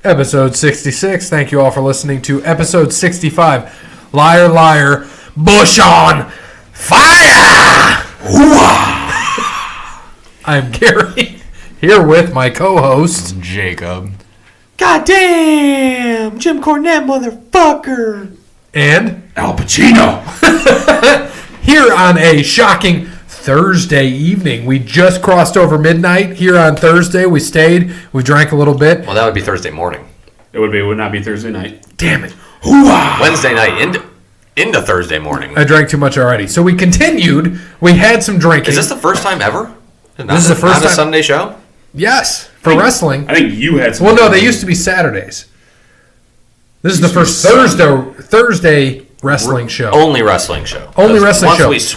Episode 66. Thank you all for listening to episode 65. Liar, liar, bush on fire! I'm Gary, here with my co-host, Jacob. Goddamn! Jim Cornette, motherfucker! And Al Pacino. here on a shocking Thursday evening. We just crossed over midnight here on Thursday. We stayed. We drank a little bit. Well, that would be Thursday morning. It would not be Thursday night. Damn it. Wednesday night into Thursday morning. I drank too much already. So we continued. We had some drinking. Is this the first time ever? This is the first time. time. A Sunday show? Yes, for wrestling. I think you had some. Well, no, they used to be Saturdays. This is the first Thursday wrestling show. Only wrestling show. Only wrestling once show. Once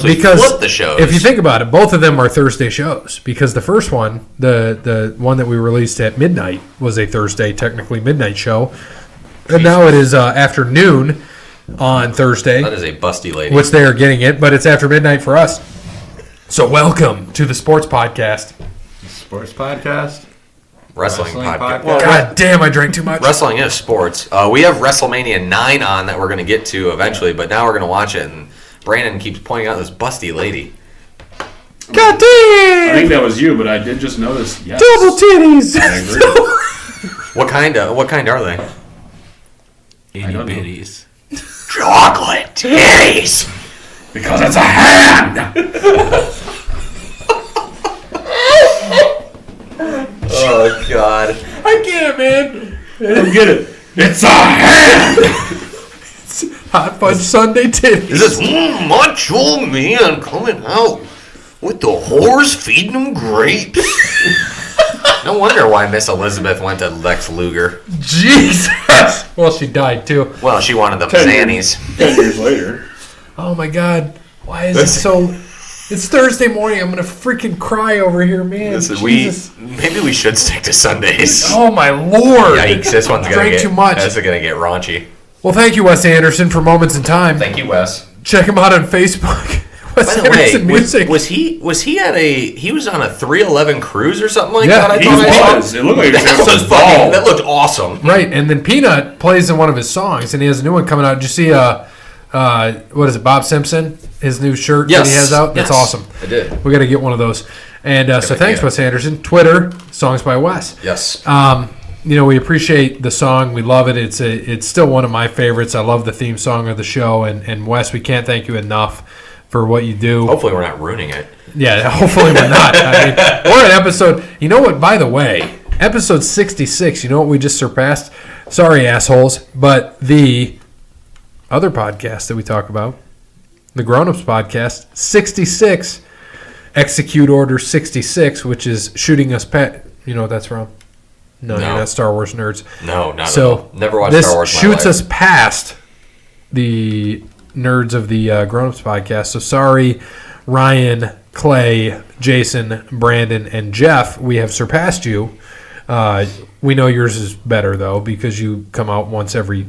we flipped the shows. If you think about it, both of them are Thursday shows because the first one, the one that we released at midnight, was a Thursday, technically midnight show. And now it is afternoon on Thursday. That is a busty lady. Which they are getting it, but it's after midnight for us. So welcome to the Sports Podcast. Sports podcast? Wrestling podcast. Well, God damn, I drank too much. Wrestling is sports. We have WrestleMania 9 on that we're going to get to eventually, but now we're going to watch it, and Brandon keeps pointing out this busty lady. God damn! I think that was you, but I did just notice. Yes. Double titties! I agree. What kind are they? I don't know. bitties. Chocolate titties! Because it's a hand! Oh, God. I can't, man. I don't get it. It's a hand! Hot Fudge Sunday titties. Is this macho man coming out with the whores feeding them grapes? No wonder why Miss Elizabeth went to Lex Luger. Jesus. Well, she died too. Well, she wanted the 10 Zannies. 10 years later. Oh my God. Why is it so? It's Thursday morning. I'm gonna freaking cry over here, man. Jesus. Maybe we should stick to Sundays. Oh my Lord. Yikes! This one's gonna Drank get too much. This is gonna get raunchy. Well, thank you, Wes Anderson, for Moments in Time. Thank you, Wes. Check him out on Facebook. Wes By the Anderson way, Music. was he at a? He was on a 311 cruise or something like Yeah, that. He was. It looked like he was having a ball. That looked awesome. Right, and then Peanut plays in one of his songs, and he has a new one coming out. Did you see? What is it? Bob Simpson, his new shirt that he has out. That's Yes. awesome. I did. We got to get one of those. And so thanks, idea. Wes Anderson. Twitter, Songs by Wes. Yes. We appreciate the song. We love it. It's still one of my favorites. I love the theme song of the show. And Wes, we can't thank you enough for what you do. Hopefully, we're not ruining it. Yeah, hopefully we're not. I mean, we're at episode. You know what? By the way, episode 66. You know what we just surpassed? Sorry, assholes, but the other podcast that we talk about, the Grown Ups podcast, 66, Execute Order 66, which is shooting us past. You know what that's from? No, you're not Star Wars nerds. No, not So at all. Never watched this Star Wars. in my shoots life. us past the nerds of the Grown Ups podcast. So sorry, Ryan, Clay, Jason, Brandon, and Jeff. We have surpassed you. We know yours is better though because you come out once every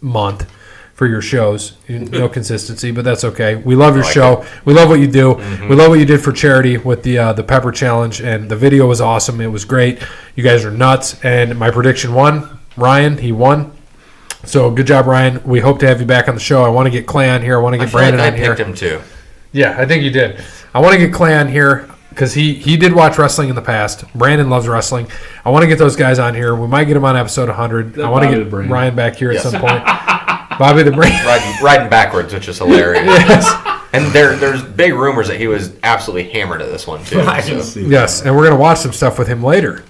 month for your shows. No consistency, but that's okay. We love your show. We love what you do. We love what you did for charity with the Pepper Challenge, and the video was awesome. It was great. You guys are nuts, and my prediction won. Ryan, he won. So good job, Ryan. We hope to have you back on the show. I want to get Clay on here. I want to get Brandon I on here. picked him too. Yeah, I think you did. I want to get Clay on here because he did watch wrestling in the past. Brandon loves wrestling. I want to get those guys on here. We might get them on episode 100. I want to get Ryan back here at some point. Bobby the Brain. Riding backwards, which is hilarious. Yes. And there's big rumors that he was absolutely hammered at this one too. I can so. see Yes, and we're going to watch some stuff with him later.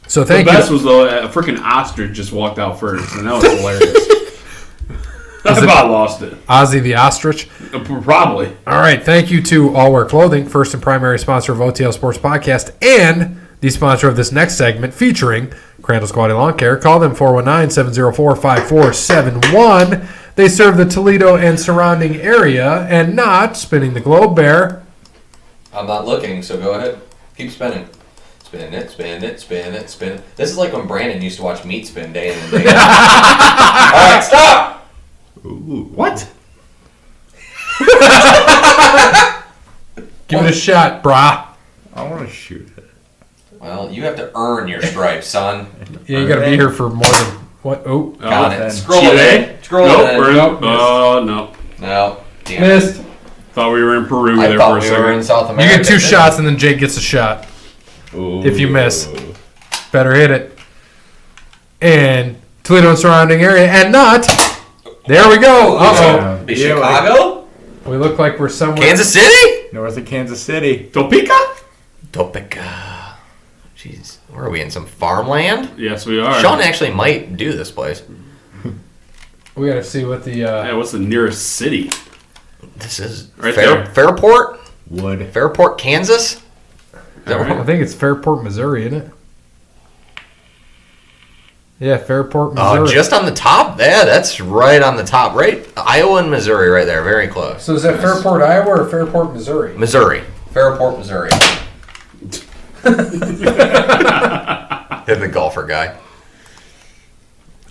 So The thank best you. was a freaking ostrich just walked out first, and that was hilarious. I about lost it. Ozzy the Ostrich. Probably. All right, thank you to All Wear Clothing, first and primary sponsor of OTL Sports Podcast, and the sponsor of this next segment featuring Crandall's Quality Lawn Care. Call them 419-704-5471. They serve the Toledo and surrounding area and not spinning the globe, Bear. I'm not looking, so go ahead. Keep spinning. Spin it, spin it, spin it, spin it. This is like when Brandon used to watch Meat Spin day in and day out. All right, stop! Ooh, what? Give it a shot, brah. I want to shoot it. Well, you have to earn your stripes, son. Yeah, you got to be here for more than what? Oh, Got then. it. Scroll Cheat it in. Scroll Nope. it in. Nope. Oh, no. No. Damn it. missed. Thought we were in Peru I there thought for a we were in second. South America. You get 2 shots, and then Jake gets a shot. If you miss. Better hit it. And Toledo and surrounding area, and not. There we go. Uh-oh. Be Yeah, Chicago? We look like we're somewhere. Kansas City? North of Kansas City. Topeka? Topeka. Jeez. Where are we in? Some farmland? Yes, we are. Sean actually might do this place. We got to see what the. Yeah, what's the nearest city? This is Right there. Fairport? Wood. Fairport, Kansas? Is that All right. right? I think it's Fairport, Missouri, isn't it? Yeah, Fairport, Missouri. Oh, just on the top? Yeah, that's right on the top. Right? Iowa and Missouri right there. Very close. So is that Fairport, Iowa, or Fairport, Missouri? Missouri. Fairport, Missouri. Hit the golfer guy.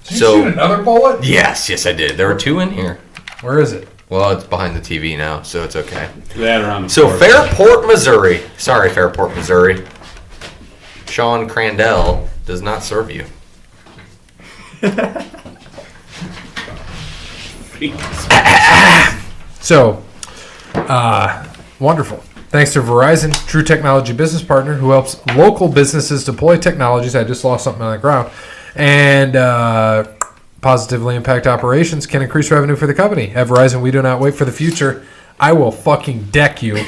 Did you shoot another bullet? Yes, I did. There were 2 in here. Where is it? Well, it's behind the TV now, so it's okay. That around the So floor. Fairport, Missouri. Sorry, Fairport, Missouri. Sean Crandall does not serve you. So, wonderful. Thanks to Verizon, true technology business partner who helps local businesses deploy technologies. I just lost something on the ground. And positively impact operations, can increase revenue for the company. At Verizon, we do not wait for the future. I will fucking deck you.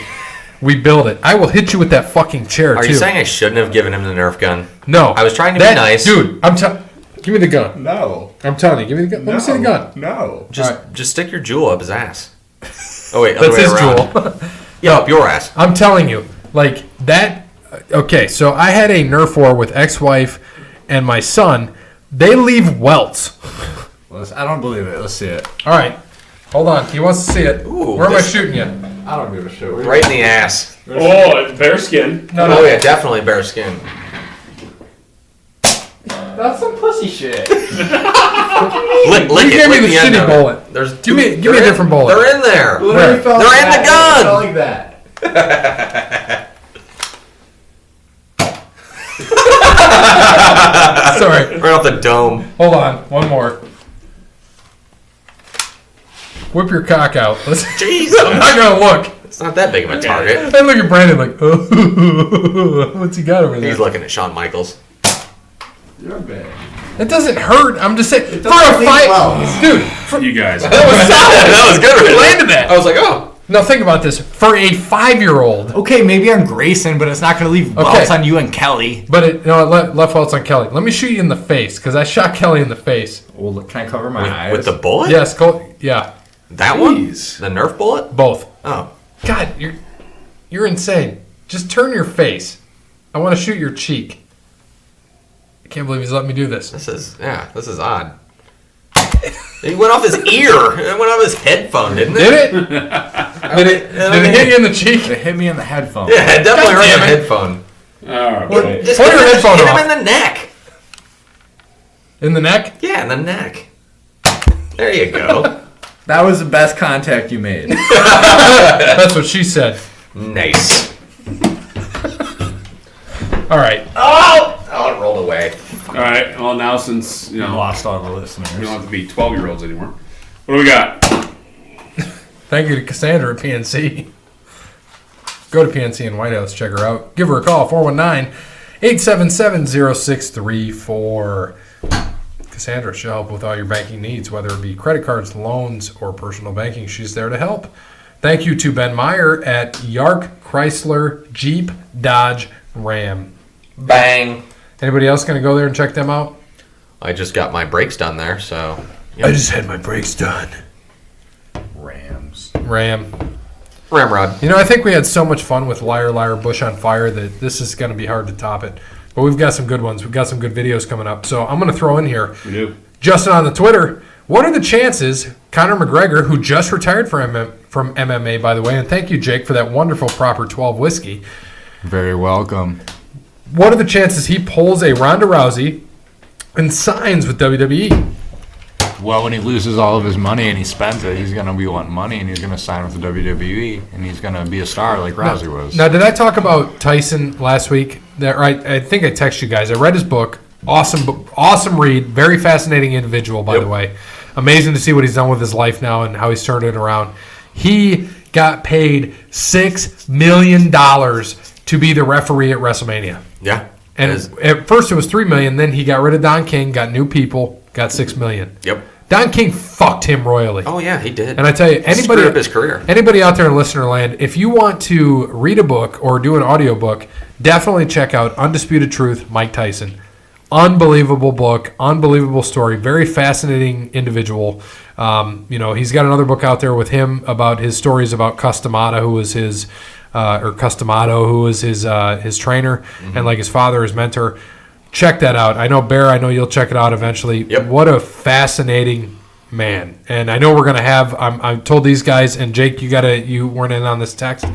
We build it. I will hit you with that fucking chair, Are too. you saying I shouldn't have given him the Nerf gun? No. I was trying to be nice. Dude, give me the gun. No. I'm telling you, give me the gun. Let me see the gun. No. Just stick your jewel up his ass. Oh wait, other That's way his around. jewel. Yeah, up your ass. I'm telling you, like that. Okay, so I had a Nerf war with ex-wife and my son. They leave welts. I don't believe it. Let's see it. All right, hold on. He wants to see it. Ooh, Where am I this- shooting you? I don't give a shit. Right in the ass. Oh, it's bear skin. No, Oh yeah, definitely bare skin. That's some pussy shit. Lick You it. gave me lick the end shitty of it. bullet. There's Give me a they're in- different bullet. They're in there. Where? felt They're in that. the gun. It felt like that. Sorry. Right off the dome. Hold on. One more. Whip your cock out. Let's. Jeez. I'm not gonna look. It's not that big of a target. I look at Brandon like, oh, what's he got over there? He's looking at Shawn Michaels. You're bad. It doesn't hurt. I'm just saying. For a doesn't leave fight, welts. dude. You guys. That was good. You landed that. I was like, oh. Now think about this. For a 5-year-old, Okay, maybe I'm Grayson, but it's not going to leave welts on you and Kelly. but it left welts on Kelly. Let me shoot you in the face because I shot Kelly in the face. Well, look, can I cover my eyes? With the bullet? Yes, yeah, That Jeez. one? The Nerf bullet? both. Oh. God, you're insane. Just turn your face. I want to shoot your cheek. I can't believe he's letting me do this. This is odd. It went off his ear. It went off his headphone, didn't it? Did it? Did it hit you in the cheek? It hit me in the headphone. Yeah, it definitely God hurt damn the it. headphone. All What- right. Just Pull your hit headphone him off. in the neck. In the neck? Yeah, in the neck. There you go. That was the best contact you made. That's what she said. Nice. All right. Oh, it rolled away. All right. Well, now since you know Lost all the listeners. we don't have to be 12-year-olds anymore. What do we got? Thank you to Cassandra at PNC. Go to PNC in White House. Check her out. Give her a call, 419-877-0634. Cassandra, she'll help with all your banking needs, whether it be credit cards, loans, or personal banking. She's there to help. Thank you to Ben Meyer at Yark Chrysler Jeep Dodge Ram. Bang. Anybody else going to go there and check them out? I just got my brakes done there, so. I just had my brakes done. Rams. Ram. Ramrod. You know, I think we had so much fun with Liar Liar Bush on Fire that this is going to be hard to top it. But we've got some good ones. We've got some good videos coming up. So I'm going to throw in here. We do. Justin on the Twitter, what are the chances Conor McGregor, who just retired from MMA, by the way, and thank you, Jake, for that wonderful Proper 12 whiskey. Very welcome. What are the chances he pulls a Ronda Rousey and signs with WWE? Well, when he loses all of his money and he spends it, he's going to be wanting money, and he's going to sign with the WWE, and he's going to be a star like Rousey was. Now, did I talk about Tyson last week? I think I texted you guys. I read his book. Awesome read. Very fascinating individual, by the way. Amazing to see what he's done with his life now and how he's turned it around. He got paid $6 million to be the referee at WrestleMania. Yeah. And at first it was $3 million. Then he got rid of Don King, got new people, got $6 million. Yep. Don King fucked him royally. Oh yeah, he did. And I tell you, screwed up his career. Anybody out there in listener land, if you want to read a book or do an audio book, definitely check out Undisputed Truth, Mike Tyson. Unbelievable book, unbelievable story, very fascinating individual. He's got another book out there with him about his stories about Customato, who was his trainer, and like his father, his mentor. Check that out. I know, Bear, you'll check it out eventually. Yep. What a fascinating man. And I know we're going to have, I told these guys, and Jake, you weren't in on this text.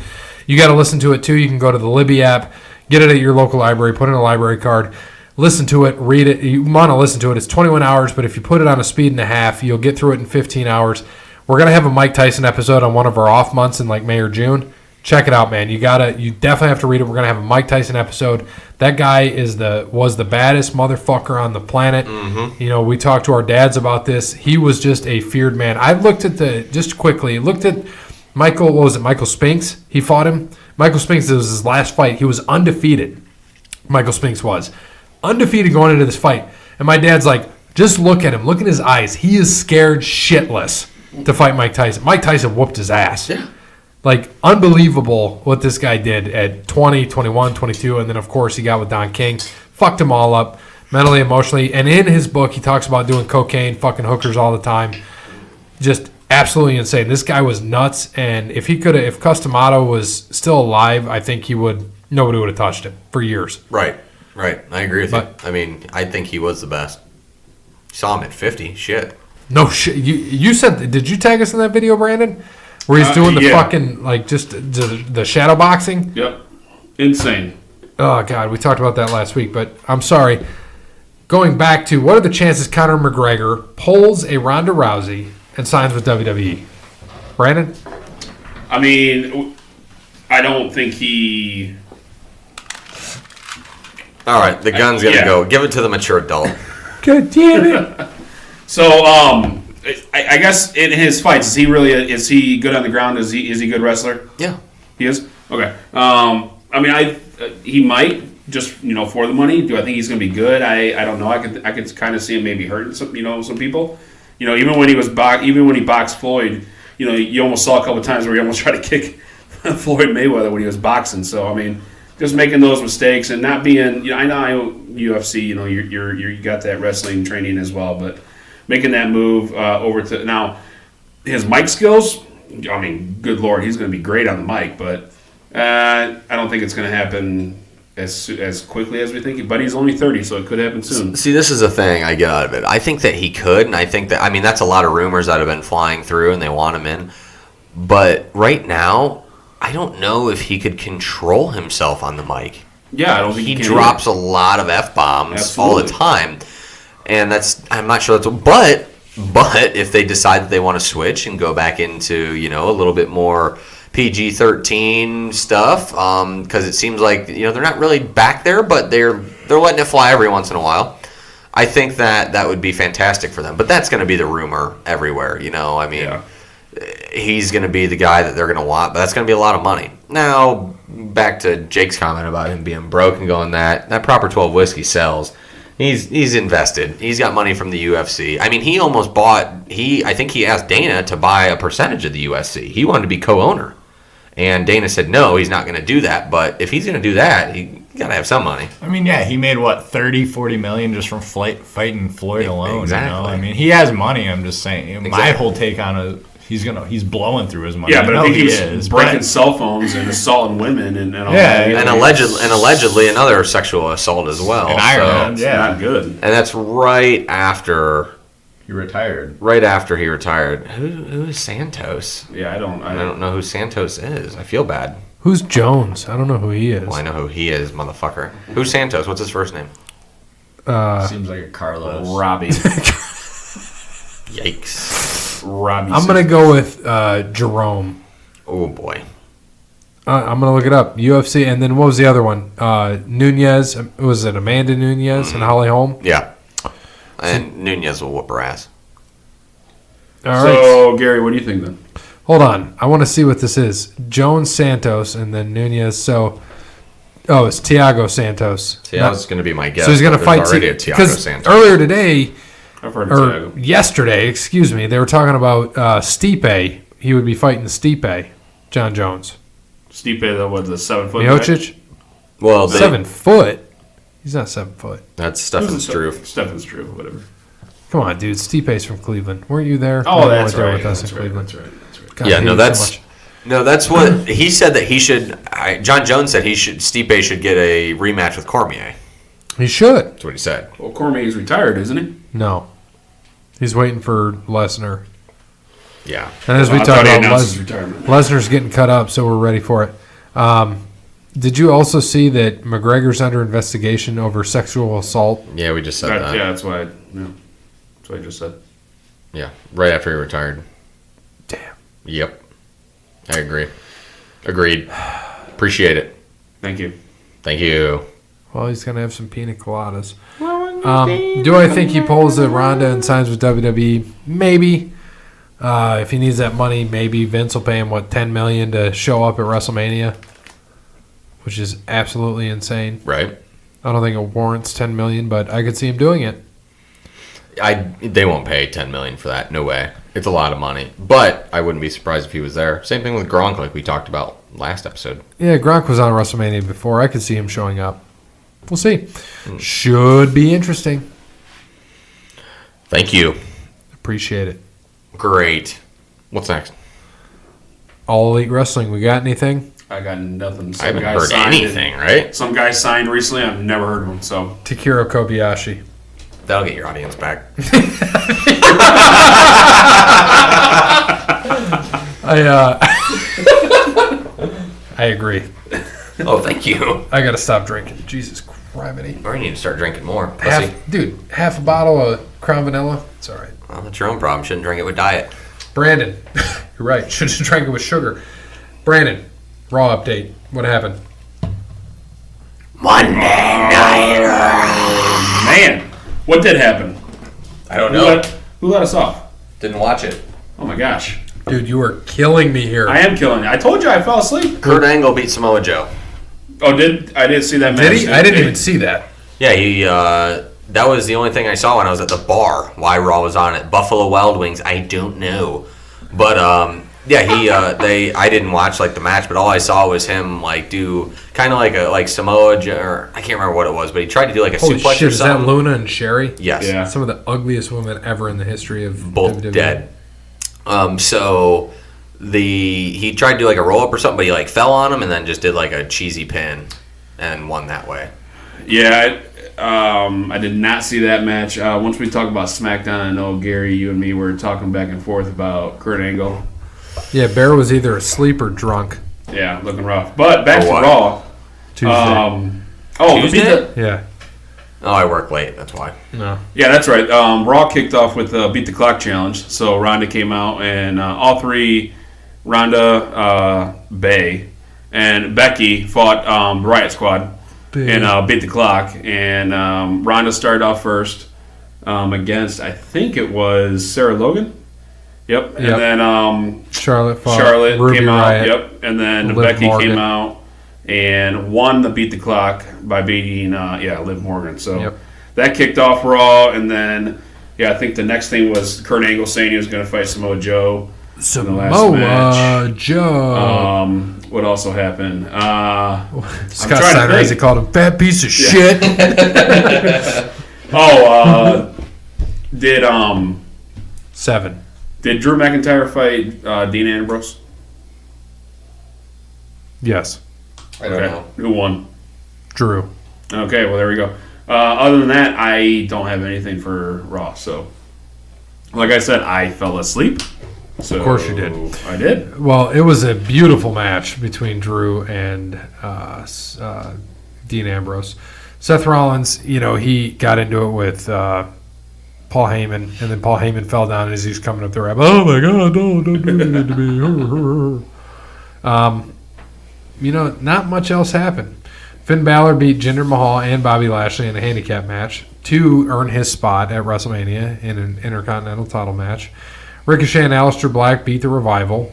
You got to listen to it too. You can go to the Libby app, get it at your local library, put in a library card, listen to it, read it. You want to listen to it. It's 21 hours, but if you put it on a speed and a half, you'll get through it in 15 hours. We're going to have a Mike Tyson episode on one of our off months in like May or June. Check it out, man. You definitely have to read it. We're gonna have a Mike Tyson episode. That guy was the baddest motherfucker on the planet. Mm-hmm. We talked to our dads about this. He was just a feared man. I looked at Michael. What was it? Michael Spinks. He fought him. Michael Spinks. It was his last fight. He was undefeated. Michael Spinks was undefeated going into this fight. And my dad's like, just look at him. Look at his eyes. He is scared shitless to fight Mike Tyson. Mike Tyson whooped his ass. Yeah. Like, unbelievable what this guy did at 20, 21, 22, and then, of course, he got with Don King. Fucked them all up, mentally, emotionally. And in his book, he talks about doing cocaine, fucking hookers all the time. Just absolutely insane. This guy was nuts, and if Customato was still alive, I think nobody would have touched him for years. Right. I agree with you. I mean, I think he was the best. Saw him at 50. Shit. No shit. You said, did you tag us in that video, Brandon? Where he's doing the fucking, like, just the shadow boxing? Yep. Insane. Oh, God, we talked about that last week, but I'm sorry. Going back to, what are the chances Conor McGregor pulls a Ronda Rousey and signs with WWE? Brandon? I mean, I don't think he... All right, the gun's going to go. Give it to the mature adult. God damn it. So, I guess in his fights, is he good on the ground? Is he a good wrestler? Yeah, he is. Okay. I mean, he might just for the money. Do I think he's going to be good? I don't know. I could kind of see him maybe hurting some people. Even when he boxed Floyd, you almost saw a couple of times where he almost tried to kick Floyd Mayweather when he was boxing. So I mean, just making those mistakes and not being. I know UFC. You got that wrestling training as well, but. Making that move over to now, his mic skills. I mean, good Lord, he's going to be great on the mic, but I don't think it's going to happen as quickly as we think. But he's only 30, so it could happen soon. See, this is the thing I get out of it. I think that he could, and I think that that's a lot of rumors that have been flying through, and they want him in. But right now, I don't know if he could control himself on the mic. Yeah, I don't think he drops a lot of F-bombs all the time. And I'm not sure but if they decide that they want to switch and go back into, a little bit more PG-13 stuff, because it seems like, they're not really back there, but they're letting it fly every once in a while. I think that would be fantastic for them. But that's going to be the rumor everywhere, I mean, he's going to be the guy that they're going to want, but that's going to be a lot of money. Now, back to Jake's comment about him being broke and going that Proper 12 whiskey sells. He's invested. He's got money from the UFC. I mean, he almost I think he asked Dana to buy a percentage of the UFC. He wanted to be co-owner. And Dana said, no, he's not going to do that. But if he's going to do that, he got to have some money. I mean, yeah, he made, 30-40 million just from fighting Floyd alone. Exactly. I mean, he has money, I'm just saying. Exactly. My whole take on it, he's blowing through his money. Yeah, but I think he's breaking cell phones and assaulting women and all that. And allegedly another sexual assault as well. In Ireland, not good. And that's right after he retired. Right after he retired. Who is Santos? Yeah, I don't know who Santos is. I feel bad. Who's Jones? I don't know who he is. Well, I know who he is, motherfucker. Who's Santos? What's his first name? Seems like a Carlos. Robbie. Yikes. Robbie. I'm going to go with Jerome. Oh, boy. I'm going to look it up. UFC, and then what was the other one? Nunez. Was it Amanda Nunez and Holly Holm? Yeah. And Nunez will whoop her ass. All right. So, Gary, what do you think then? Hold on. I want to see what this is. Jones Santos and then Nunez. So, it's Thiago Santos. See, that was going to be my guess. So he's going to fight already a Thiago because Santos. earlier today, I've heard of or Thiago. yesterday, excuse me, they were talking about Stipe. He would be fighting Stipe, John Jones. Stipe, the 7 foot Miocic? Well, 7 foot? He's not 7 foot. that's Stefan Struve. Stefan's true, whatever. Come on, dude. Stipe's from Cleveland. Weren't you there? Oh, You that's weren't there right. with us That's in right. Cleveland. That's right. That's right. God, Yeah, I hate no, you so that's much. no, that's what he said that he should. John Jones said Stipe should get a rematch with Cormier. He should. That's what he said. Well, Cormier's retired, isn't he? No. He's waiting for Lesnar. Yeah. And as we I talked thought he about, announced his retirement. Lesnar's getting cut up, so we're ready for it. Did you also see that McGregor's under investigation over sexual assault? Yeah, we just said that. Yeah, that's why. That's what I just said. Yeah, right after he retired. Damn. Yep. I agree. Agreed. Appreciate it. Thank you. Thank you. Well, he's going to have some pina coladas. Do I think he pulls a Ronda and signs with WWE? Maybe. If he needs that money, maybe Vince will pay him, $10 million to show up at WrestleMania, which is absolutely insane. Right? I don't think it warrants $10 million, but I could see him doing it. They won't pay $10 million for that. No way. It's a lot of money. But I wouldn't be surprised if he was there. Same thing with Gronk, like we talked about last episode. Yeah, Gronk was on WrestleMania before. I could see him showing up. We'll see. Should be interesting. Thank you. Appreciate it. Great. What's next? All Elite Wrestling. We got anything? I got nothing. I haven't heard anything, right? Some guy signed recently. I've never heard of him. So Takiro Kobayashi. That'll get your audience back. I agree. Oh, thank you. I gotta stop drinking. Jesus criminy. Or you need to start drinking more. Pussy. Half a bottle of Crown Vanilla. It's all right. Well, that's your own problem. Shouldn't drink it with diet. Brandon, you're right. Should have drank it with sugar. Brandon, Raw update. What happened? Monday night. man, what did happen? I don't Who know. who let us off? Didn't watch it. Oh my gosh, Dude, you are killing me here. I am killing you. I told you I fell asleep. Kurt Angle beat Samoa Joe. Oh, I didn't see that match. Did he? I didn't even see that. Yeah, he. That was the only thing I saw when I was at the bar. Why Raw was on it. Buffalo Wild Wings. I don't know, but yeah, he. I didn't watch the match, but all I saw was him do kind of like Samoa Joe, or I can't remember what it was, but he tried to do a Holy suplex shit! or Is that something. Luna and Sherry? Yes. Yeah. Some of the ugliest women ever in the history of Both WWE. dead. So he tried to do a roll up or something, but he fell on him and then just did a cheesy pin and won that way. Yeah, I did not see that match. Once we talk about SmackDown, I know Gary, you and me were talking back and forth about Kurt Angle. Yeah, Bear was either asleep or drunk. Yeah, looking rough. But back to what? Raw. Tuesday. Tuesday? Yeah. Oh, I work late. That's why. No. Yeah, that's right. Raw kicked off with Beat the Clock Challenge. So Ronda came out, and all three, Ronda, Bay, and Becky fought Riot Squad in Beat the Clock. And Ronda started off first against, I think it was Sarah Logan. Yep. And then Charlotte fought Charlotte Ruby came Riot. out. Yep. And then Liv Becky Morgan. came out and won the Beat the Clock by beating Liv Morgan. So Yep. that kicked off Raw, and then I think the next thing was Kurt Angle saying he was going to fight Samoa Joe in the last Samoa match. Joe. What also happened? Scott trying to Steiner, as he think. called him, fat piece of shit. Did 7. did Drew McIntyre fight Dean Ambrose? Yes. I don't know. Who won? Drew. Okay, well, there we go. Other than that, I don't have anything for Raw. So, like I said, I fell asleep. So Of course you did. I did. Well, it was a beautiful match between Drew and Dean Ambrose. Seth Rollins, he got into it with Paul Heyman, and then Paul Heyman fell down as he's coming up the ramp. Oh my God! No, don't do anything to me. Not much else happened. Finn Balor beat Jinder Mahal and Bobby Lashley in a handicap match to earn his spot at WrestleMania in an Intercontinental title match. Ricochet and Aleister Black beat the Revival.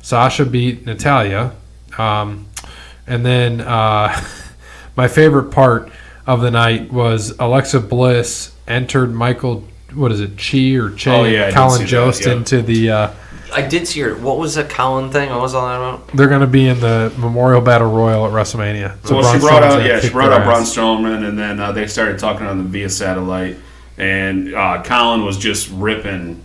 Sasha beat Natalya. And then my favorite part of the night was Alexa Bliss entered Michael, Che or Che? Oh, yeah, I did Colin see Jost that, yeah. into the... I did see her. What was that Colin thing? What was all that about? they're going to be in the Memorial Battle Royal at WrestleMania. So Braun she brought Strowman's out, gonna she kick brought their out Braun ass. Strowman, and then they started talking on them via satellite, and Colin was just ripping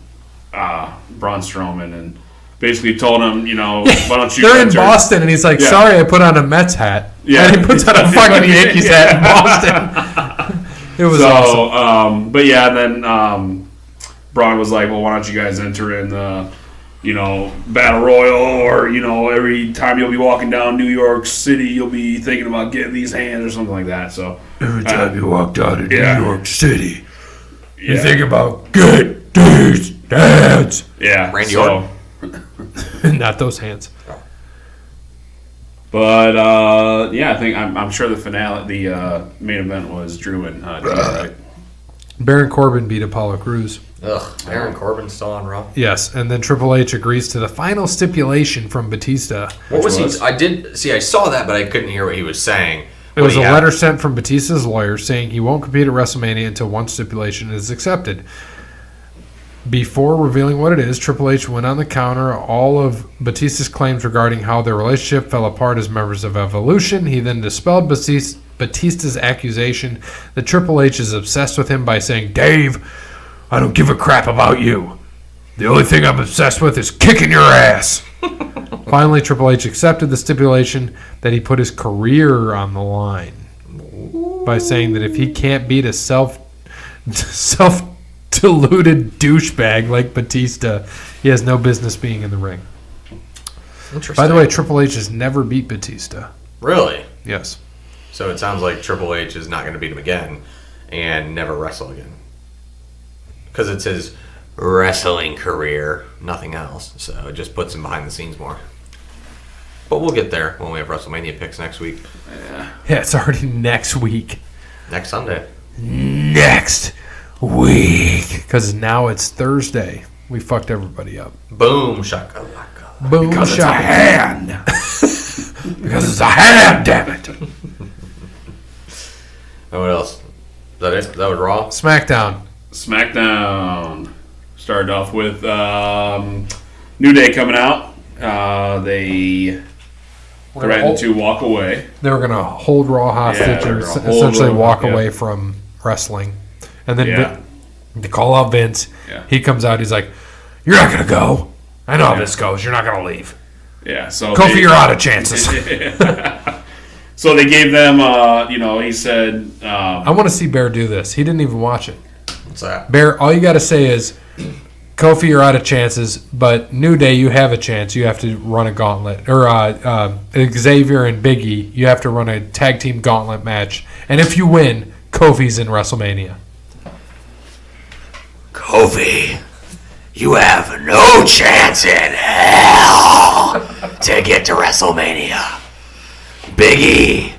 Braun Strowman, and basically told him, why don't you? They're in enter- Boston, and he's like, Yeah. sorry, I put on a Mets hat. Yeah. And he puts on a fucking Yankees hat in Boston. It was awesome. But yeah, and then Braun was like, well, why don't you guys enter in the, Battle Royal, or, every time you'll be walking down New York City, you'll be thinking about getting these hands or something like that. So Every time you walk down to yeah. New York City, you yeah. think about, get these hands. Yeah. Randy so, Orton. Not those hands. But I think I'm sure the finale, the main event was Drew and Dean, right? Baron Corbin beat Apollo Crews. Ugh, Baron Corbin's still on Raw. Yes, and then Triple H agrees to the final stipulation from Batista. What was was? he? I saw that, but I couldn't hear what he was saying. It was a letter sent from Batista's lawyer saying he won't compete at WrestleMania until one stipulation is accepted. Before revealing what it is, Triple H went on the counter all of Batista's claims regarding how their relationship fell apart as members of Evolution. He then dispelled Batista's accusation that Triple H is obsessed with him by saying, Dave, I don't give a crap about you. The only thing I'm obsessed with is kicking your ass. Finally, Triple H accepted the stipulation that he put his career on the line by saying that if he can't beat a self-deluded douchebag like Batista, he has no business being in the ring. Interesting. By the way, Triple H has never beat Batista. Really? Yes. So it sounds like Triple H is not going to beat him again and never wrestle again. Because it's his wrestling career, nothing else. So it just puts him behind the scenes more. But we'll get there when we have WrestleMania picks next week. Yeah, it's already next week. Next Sunday. Next week. Because now it's Thursday. We fucked everybody up. Boom, shakalaka. Boom, Because it's a shaka. hand. Because it's a hand, damn it. And what else? Is that it? That was Raw? SmackDown. SmackDown started off with New Day coming out. They threatened to walk away. They were going to hold Raw hostage Yeah, they were and gonna hold essentially Raw, walk yeah. away from wrestling. And then Yeah. they call out Vince. Yeah. He comes out. He's like, you're not going to go. I know how Yeah. this goes. You're not going to leave. Yeah, so Kofi, you're out of chances. So they gave them, he said, I want to see Bear do this. He didn't even watch it. What's that? Bear, all you got to say is, Kofi, you're out of chances, but New Day, you have a chance. You have to run a gauntlet. Or Xavier and Big E, you have to run a tag team gauntlet match. And if you win, Kofi's in WrestleMania. Kofi, you have no chance in hell to get to WrestleMania. Big E,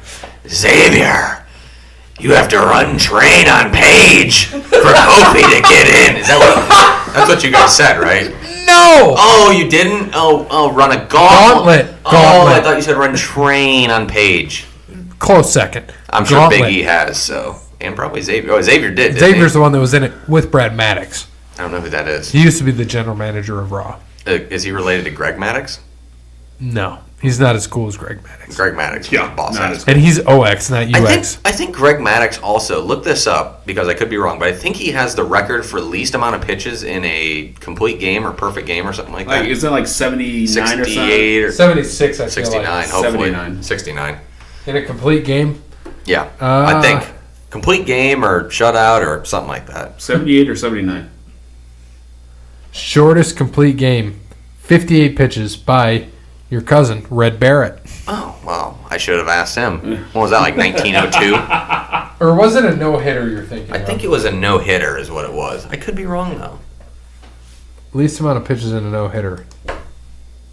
Xavier, you have to run train on Paige for Kofi to get in. Is that what? That's what you guys said, right? No! Oh, you didn't? Oh, run a gauntlet. Gauntlet. Oh, Gauntlet. I thought you said run train on Paige. Close second. I'm sure Gauntlet. Big E has, so. And probably Xavier. Oh, Xavier did. didn't Xavier's he? the one that was in it with Brad Maddox. I don't know who that is. He used to be the general manager of Raw. Is he related to Greg Maddox? No, he's not as cool as Greg Maddox. Greg Maddox. Yeah, boss not ass. as- And he's OX, not UX. I think Greg Maddox also, look this up because I could be wrong, but I think he has the record for least amount of pitches in a complete game or perfect game or something like that. like, isn't it like 79 or something? 68 or 76, I feel 69, like. hopefully. 79. 69. In a complete game? Yeah, I think. Complete game or shutout or something like that. 78 or 79? Shortest complete game, 58 pitches by your cousin, Red Barrett. Oh, wow. I should have asked him. What was that, like 1902? Or was it a no-hitter you're thinking I of? think it was a no-hitter is what it was. I could be wrong, though. Least amount of pitches in a no-hitter.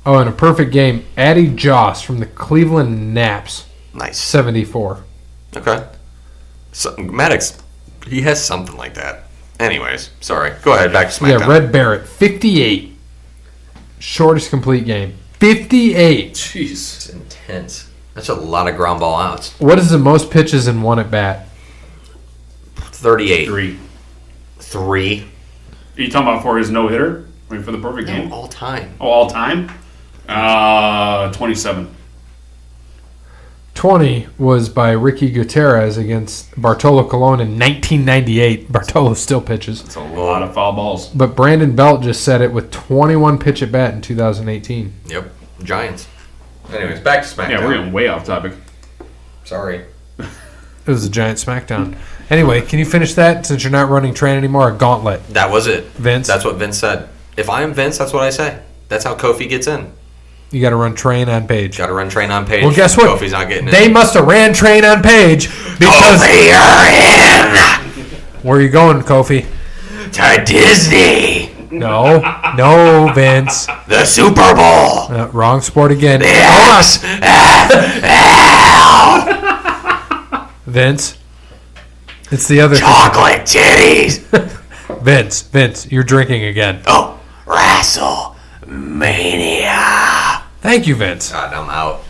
Oh, in a perfect game, Addie Joss from the Cleveland Naps, Nice. 74. Okay. So, Maddox, he has something like that. Anyways, sorry. Go ahead, back to SmackDown. Yeah, Red Barrett, 58. Shortest complete game. 58. Jeez. It's intense. That's a lot of ground ball outs. What is the most pitches in one at bat? 38. 3. 3. Are you talking about for his no-hitter? I mean, for the perfect game? No, all time. Oh, all time? 27. 20 was by Ricky Gutierrez against Bartolo Colon in 1998. Bartolo still pitches. That's a lot of foul balls. But Brandon Belt just said it with 21 pitch at bat in 2018. Yep. Giants. Anyways, back to SmackDown. Yeah, we're getting way off topic. Sorry. It was a giant smackdown. Anyway, can you finish that since you're not running train anymore? A gauntlet. That was it. Vince? That's what Vince said. If I am Vince, that's what I say. That's how Kofi gets in. You got to run train on Page. Got to run train on Page. Well, guess what? Kofi's not getting in. They must have ran train on Page because. Kofi, you're Where are you going, Kofi? in to Disney. No, Vince. The Super Bowl. Wrong sport again. Yes. Vince. It's the other Chocolate titties. Vince, you're drinking again. Oh, WrestleMania. Thank you, Vince. God, I'm out.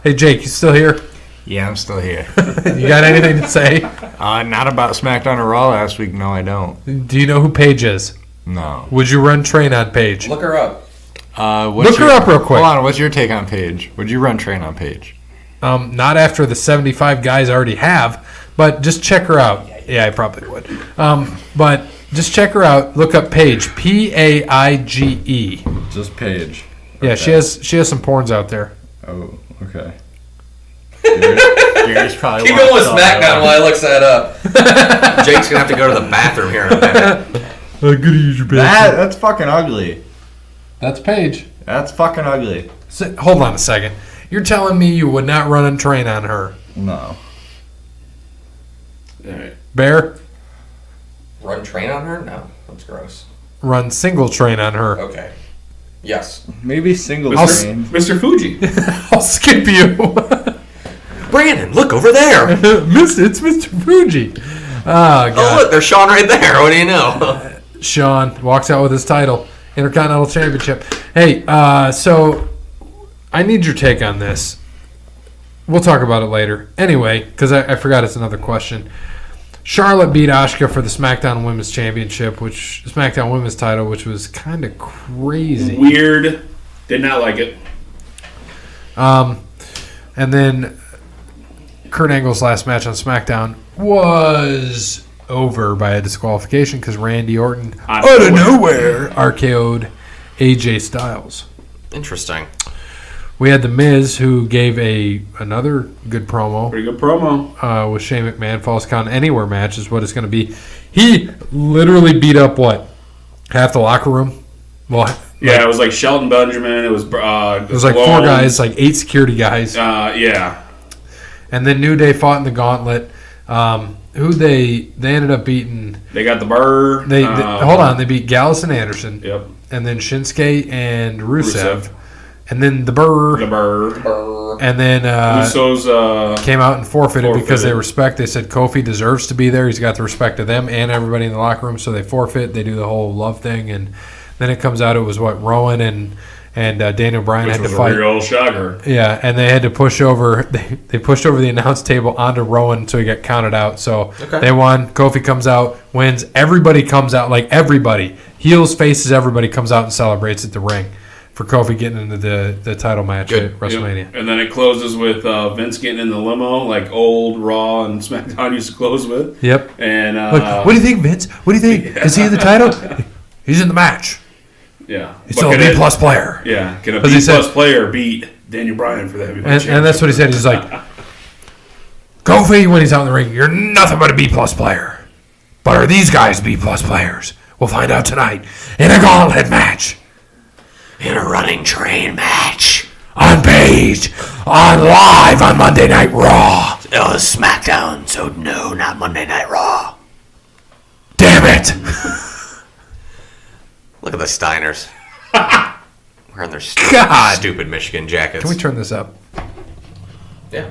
Hey, Jake, you still here? Yeah, I'm still here. You got anything to say? Not about SmackDown or Raw last week. No, I don't. Do you know who Paige is? No. Would you run train on Paige? Look her up. Look her up real quick. Hold on. What's your take on Paige? Would you run train on Paige? Not after the 75 guys already have, but just check her out. Yeah, I probably would. But just check her out. Look up Paige. Paige. Just Paige. Yeah, she has some porns out there. Oh, okay. Gary's probably Keep going with SmackDown while I look that up. Jake's going to have to go to the bathroom here in a minute. That's fucking ugly. That's Paige. That's fucking ugly. Hold on a second. You're telling me you would not run a train on her? No. All right. Bear? Run train on her? No, that's gross. Run single train on her. Okay. Yes. Maybe single train. Mr. Fuji. I'll skip you. Brandon, look over there. It's Mr. Fuji. Oh, God. Oh, look, there's Sean right there. What do you know? Sean walks out with his title, Intercontinental Championship. Hey, so I need your take on this. We'll talk about it later. Anyway, because I forgot it's another question. Charlotte beat Asuka for the SmackDown Women's Championship, SmackDown Women's title, which was kind of crazy. Weird. Did not like it. And then Kurt Angle's last match on SmackDown was over by a disqualification because Randy Orton, out of nowhere, RKO'd AJ Styles. Interesting. We had The Miz, who gave another good promo. Pretty good promo. With Shane McMahon. Falls Count Anywhere match is what it's going to be. He literally beat up, half the locker room? Well, Yeah, it was like Shelton Benjamin. It was like four guys, like 8 security guys. Yeah. And then New Day fought in the gauntlet. Who they ended up beating. They got the Burr. Hold on. They beat Gallus and Anderson. Yep. And then Shinsuke and Rusev. And then the Burr. And then Usos came out and forfeited because they said Kofi deserves to be there. He's got the respect of them and everybody in the locker room, so they forfeit. They do the whole love thing, and then it comes out it was Rowan and Daniel Bryan had to fight. A real shocker. Yeah, and they had to push over. They pushed over the announce table onto Rowan, so he got counted out. So they won. Kofi comes out, wins. Everybody comes out, like everybody, heels, faces, everybody comes out and celebrates at the ring for Kofi getting into the title match at WrestleMania. Yep. And then it closes with Vince getting in the limo, like old Raw and SmackDown used to close with. Yep. And what do you think, Vince? What do you think? Is he in the title? He's in the match. Yeah. He's still a B+ player. Yeah. Can a B+ player beat Daniel Bryan for that? And that's what he said. He's like, Kofi, when he's out in the ring, you're nothing but a B+ player. But are these guys B+ players? We'll find out tonight in a gauntlet match. In a running train match on Paige, on live on Monday Night Raw. It was SmackDown, so no, not Monday Night Raw. Damn it! Look at the Steiners. Wearing their God. stupid Michigan jackets. Can we turn this up? Yeah.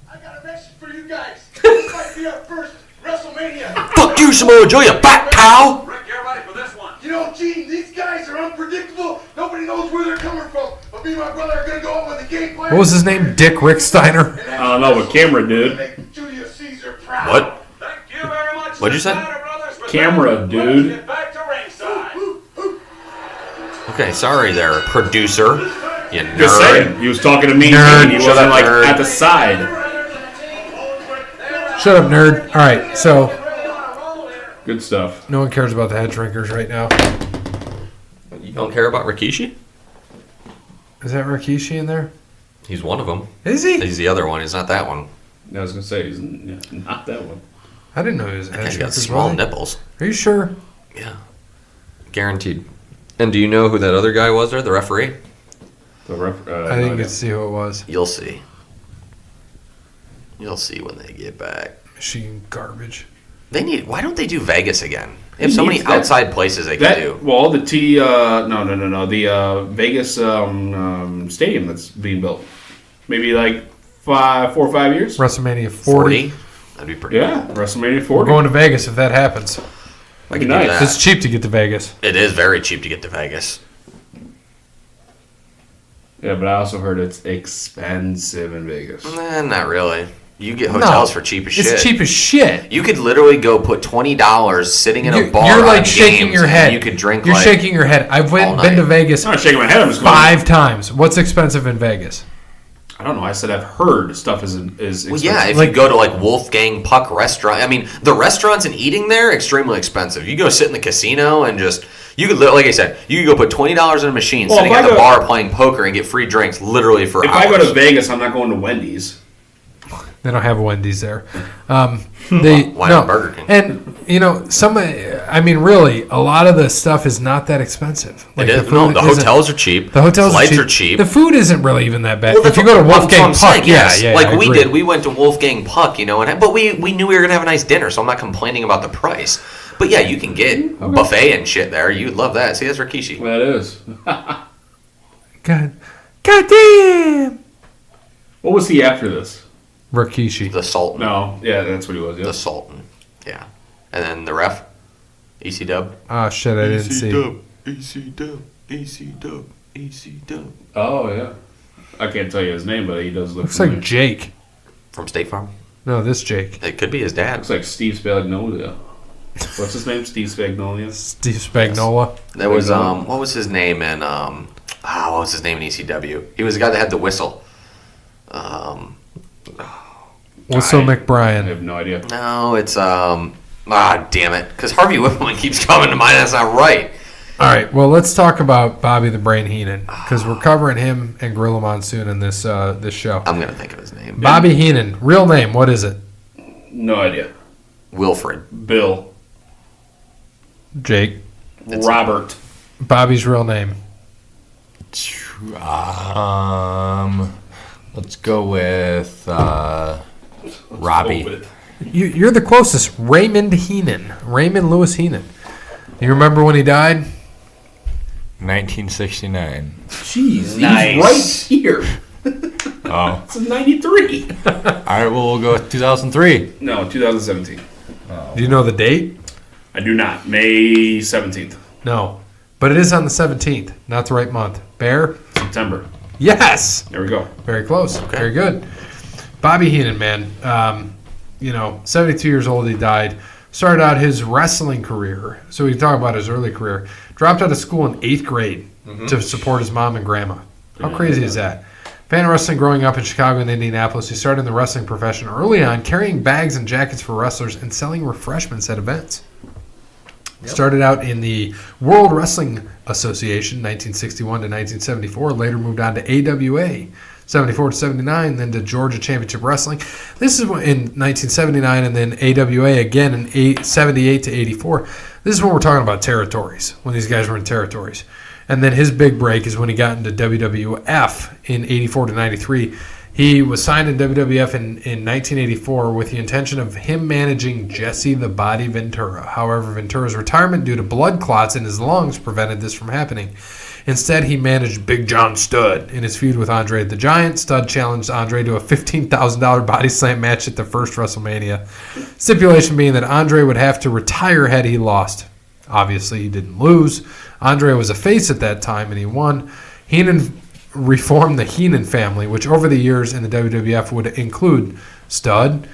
I got a message for you guys. This might be our first WrestleMania. Fuck you, Samoa Joe, you fat cow! Rick, you're ready for this one. You know, Gene, these guys are unpredictable. Nobody knows where they're coming from. But me and my brother are going to go out with a game plan. What was his name? Dick Rick Steiner? I don't know, but camera dude. Make Julius Caesar proud. What? Thank you very much. What'd you say? Camera dude. Get back to ringside. Okay, sorry there, producer. You nerd. Just saying. He was talking to me. Nerd. And he Shut wasn't up, like nerd. at the side. Shut up, nerd. All right, so Good stuff. no one cares about the head shrinkers right now. You don't care about Rikishi? Is that Rikishi in there? He's one of them. Is he? He's the other one. He's not that one. I was gonna say he's not that one. I didn't know he was a That head guy's got shrinkers. small was he? nipples. Are you sure? Yeah. Guaranteed. And do you know who that other guy was there, the referee? The I didn't get to see who it was. You'll see. You'll see when they get back. Machine garbage. Why don't they do Vegas again? They He have so many needs that- outside places they can do. Well, the the Vegas stadium that's being built. Maybe like 4 or 5 years. WrestleMania 40. 40? That'd be pretty Yeah, WrestleMania 40. We're going to Vegas if that happens. I can nice. do that. It's cheap to get to Vegas. It is very cheap to get to Vegas. Yeah, but I also heard it's expensive in Vegas. Not really. You get hotels for cheap as shit. It's cheap as shit. You could literally go put $20 sitting in a bar. You're like on shaking games your and head. You could drink. You're like, shaking your head. I've all been to night. Vegas I'm not shaking my head. I'm just going. 5 times. What's expensive in Vegas? I don't know. I said I've heard stuff is expensive. Well, yeah, if Like- you go to like Wolfgang Puck restaurant, I mean, the restaurants and eating there extremely expensive. You go sit in the casino and just you could, like I said, you could go put $20 in a machine, Well, sitting if at I the go- bar playing poker and get free drinks literally for If hours. I go to Vegas, I'm not going to Wendy's. They don't have a Wendy's there. Why No. not Burger King? And really, a lot of the stuff is not that expensive. Like It is, the no, food the isn't- hotels are cheap. The hotels flights are cheap. The food isn't really even that bad. Well, if you go to that's what Wolfgang I'm Puck, saying, yes. yeah, like I we agree. did, we went to Wolfgang Puck, but we knew we were gonna have a nice dinner, so I'm not complaining about the price. But yeah, you can get buffet and shit there. You'd love that. See, that's Rikishi. That is. God damn. What was he after this? Rikishi. The Sultan. No, yeah, that's what he was. Yeah. The Sultan. Yeah. And then the ref, EC Dub. Oh shit, I didn't see. EC Dub, EC Dub, EC Dub. Oh yeah. I can't tell you his name, but he does look. Looks familiar. like Jake. From State Farm. No, this Jake. It could be his dad. Looks like Steve Spagnolia. What's his name? Steve Spagnolia. Steve Spagnola. There was what was his name in what was his name in ECW? He was the guy that had the whistle. Also I McBrien. have no idea. No, it's damn it, because Harvey Whippleman keeps coming to mind. That's not right. All right, well, let's talk about Bobby the Brain Heenan because we're covering him and Gorilla Monsoon in this this show. I'm gonna think of his name. Bobby Heenan, real name, what is it? No idea. Wilfred. Bill. Jake. Robert. Bobby's real name. Let's go with Robbie. You're the closest. Raymond Heenan. Raymond Lewis Heenan. You remember when he died? 1969. Jeez, Nice. he's right here. Oh. It's 93. All right, well, we'll go with 2003. No, 2017. Do you know the date? I do not. May 17th. No. But it is on the 17th, not the right month. Bear? September. Yes. There we go. Very close. Very good. Bobby Heenan, man. 72 years old, he died. Started out his wrestling career. So we can talk about his early career. Dropped out of school in 8th grade to support his mom and grandma. How crazy is that? Fan of wrestling growing up in Chicago and Indianapolis, he started in the wrestling profession early on, carrying bags and jackets for wrestlers and selling refreshments at events. Started out in the World Wrestling Association, 1961 to 1974. Later moved on to AWA, 74 to 79, then to Georgia Championship Wrestling. This is in 1979, and then AWA again in 78 to 84. This is when we're talking about territories, when these guys were in territories. And then his big break is when he got into WWF in 84 to 93. He was signed in WWF in 1984 with the intention of him managing Jesse the Body Ventura. However, Ventura's retirement due to blood clots in his lungs prevented this from happening. Instead, he managed Big John Studd in his feud with Andre the Giant. Studd challenged Andre to a $15,000 body slam match at the first WrestleMania. Stipulation being that Andre would have to retire had he lost. Obviously, he didn't lose. Andre was a face at that time, and he won. Heenan reformed the Heenan family, which over the years in the WWF would include Studd,